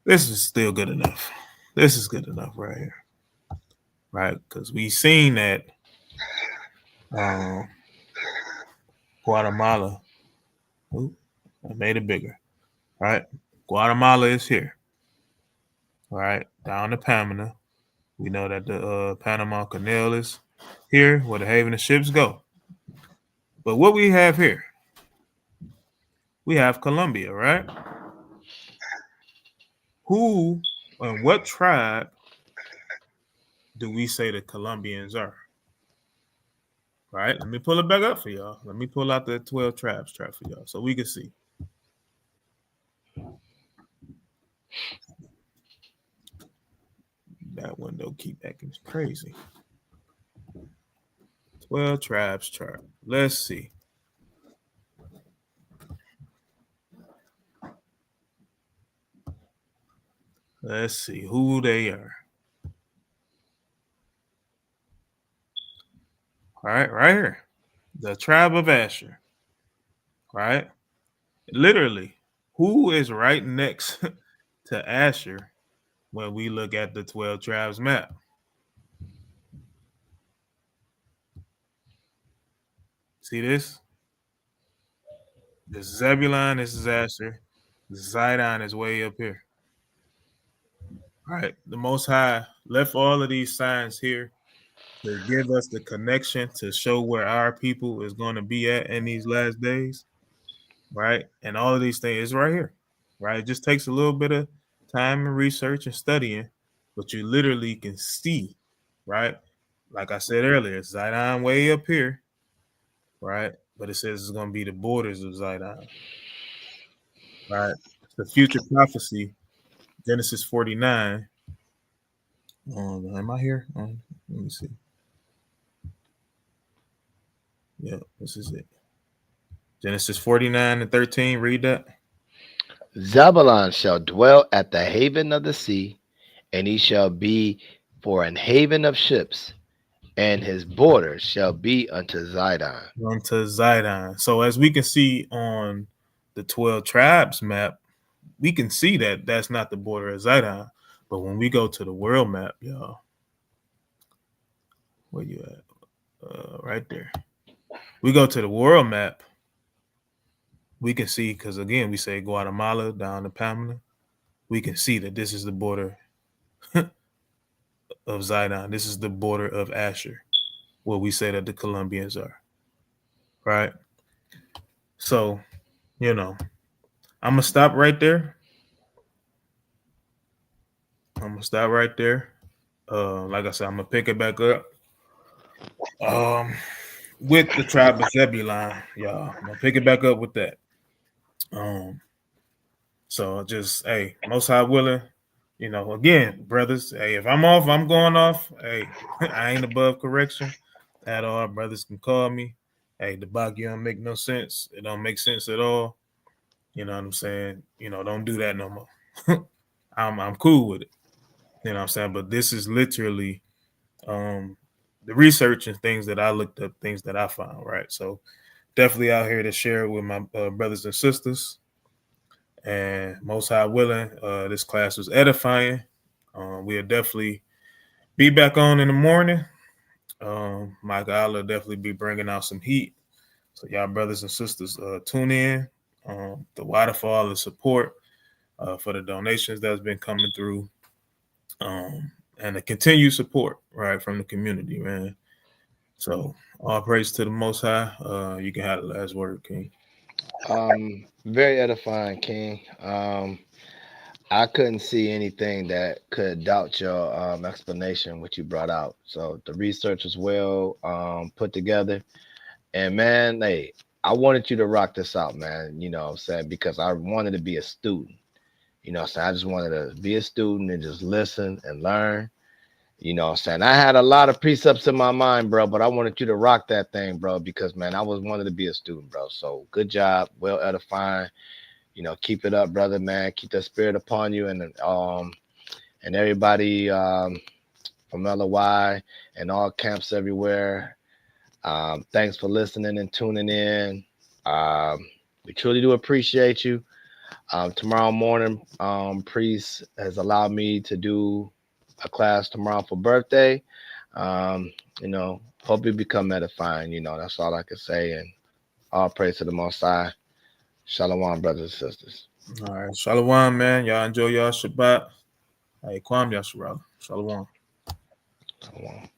Speaker 2: This is still good enough. This is good enough right here. Right? Because we seen that Guatemala. Ooh, I made it bigger. Right? Guatemala is here. Right? Down to Panama. We know that the Panama Canal is here where the haven of ships go. But what we have here, we have Colombia, right? Who and what tribe do we say the Colombians are? Right? Let me pull it back up for y'all. Let me pull out the 12 tribes chart for y'all so we can see. That window keep acting crazy. 12 tribes chart. Let's see. Let's see who they are. All right, right here. The tribe of Asher. Right? Literally, who is right next to Asher when we look at the 12 tribes map? See this? This Zebulon, this is Asher. Zidon is way up here. Right. The Most High left all of these signs here to give us the connection to show where our people is going to be at in these last days. Right. And all of these things is right here. Right. It just takes a little bit of time and research and studying, but you literally can see. Right. Like I said earlier, Zidon way up here. Right. But it says it's going to be the borders of Zidon. Right. The future prophecy, Genesis 49. Am I here? Let me see. Yeah, this is it. Genesis 49 and 13. Read that.
Speaker 3: Zebulon shall dwell at the haven of the sea, and he shall be for an haven of ships, and his border shall be unto Zidon.
Speaker 2: Unto Zidon. So as we can see on the 12 tribes map, we can see that that's not the border of Zidon. But when we go to the world map, y'all, where you at? Right there. We go to the world map, we can see, because again, we say Guatemala down to Panama. We can see that this is the border of Zidon. This is the border of Asher, where we say that the Colombians are. Right? So, I'm going to stop right there. Like I said, I'm going to pick it back up. With the tribe of Zebulon, y'all. I'm going to pick it back up with that. So just, hey, Most High willing, again, brothers, hey, if I'm off, I'm going off. Hey, I ain't above correction at all. Brothers can call me. Hey, the Baki don't make no sense. It don't make sense at all. You know what I'm saying? Don't do that no more. I'm cool with it. You know what I'm saying? But this is literally the research and things that I looked up, things that I found, right? So definitely out here to share it with my brothers and sisters. And Most High willing, this class was edifying. We'll definitely be back on in the morning. My God will definitely be bringing out some heat. So y'all brothers and sisters, tune in. The waterfall, the support for the donations that's been coming through. And the continued support, right, from the community, man. So all praise to the Most High. You can have the last word, King.
Speaker 3: Very edifying, King. I couldn't see anything that could doubt your explanation, what you brought out. So the research was well put together. And man, hey, I wanted you to rock this out, man. You know what I'm saying? Because I wanted to be a student. You know what I'm saying? I just wanted to be a student and just listen and learn. You know what I'm saying? I had a lot of precepts in my mind, bro, but I wanted you to rock that thing, bro, because, man, I wanted to be a student, bro. So good job. Well edifying. Keep it up, brother, man. Keep that spirit upon you and everybody from LOY and all camps everywhere. Thanks for listening and tuning in. We truly do appreciate you. Tomorrow morning, Priest has allowed me to do a class tomorrow for birthday. Hope you become edifying. That's all I can say. And all praise to the Most High. Shalom, brothers and sisters.
Speaker 2: All right. Shalom, man. Y'all enjoy y'all Shabbat. Hey, Kwam Yasharala. Shalom.
Speaker 3: Shalom.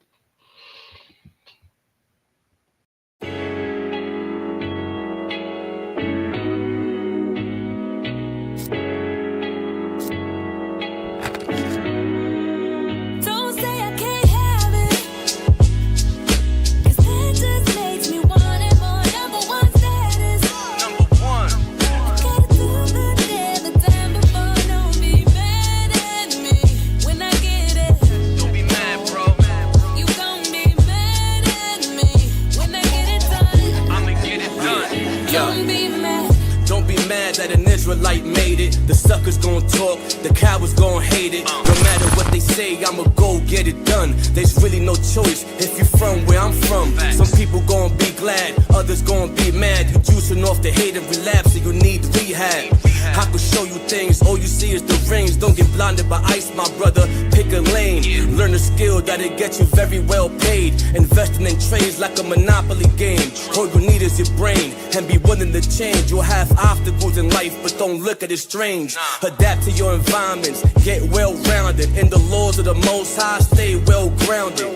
Speaker 9: That an Israelite made it. The suckers gon' talk, the cowards gon' hate it. No matter what they say, I'ma go get it done. There's really no choice if you from where I'm from. Some people gon' be glad, others gon' be mad. You juicing off the hate and relapse, so you need rehab. I could show you things, all you see is the range. Don't get blinded by ice, my brother. Pick a lane. Learn a skill that'll get you very well paid. Investing in trades like a monopoly game. All you need is your brain and be willing to change. You'll have obstacles in life, but don't look at it strange. Adapt to your environments. Get well rounded. In the laws of the Most High, stay well grounded.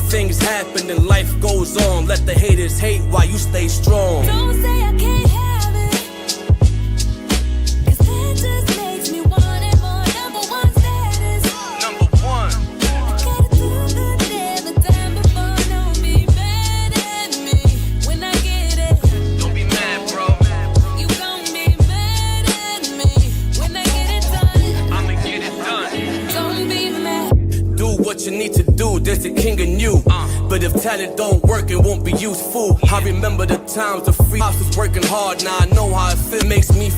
Speaker 9: Things happen and life goes on. Let the haters hate while you stay strong.
Speaker 10: Don't say I can't have it, 'cause that just makes me want it more. Number one status.
Speaker 9: Number one.
Speaker 10: I gotta do good every time before. Don't be mad at me when I get it.
Speaker 9: Don't be mad, bro.
Speaker 10: You gon' be mad at me when I get it done.
Speaker 9: I'ma get it done.
Speaker 10: Don't be mad.
Speaker 9: Do what you need to do, there's the king in you. But if talent don't work, it won't be useful. I remember the times the free house was working hard. Now I know how it feels. Makes me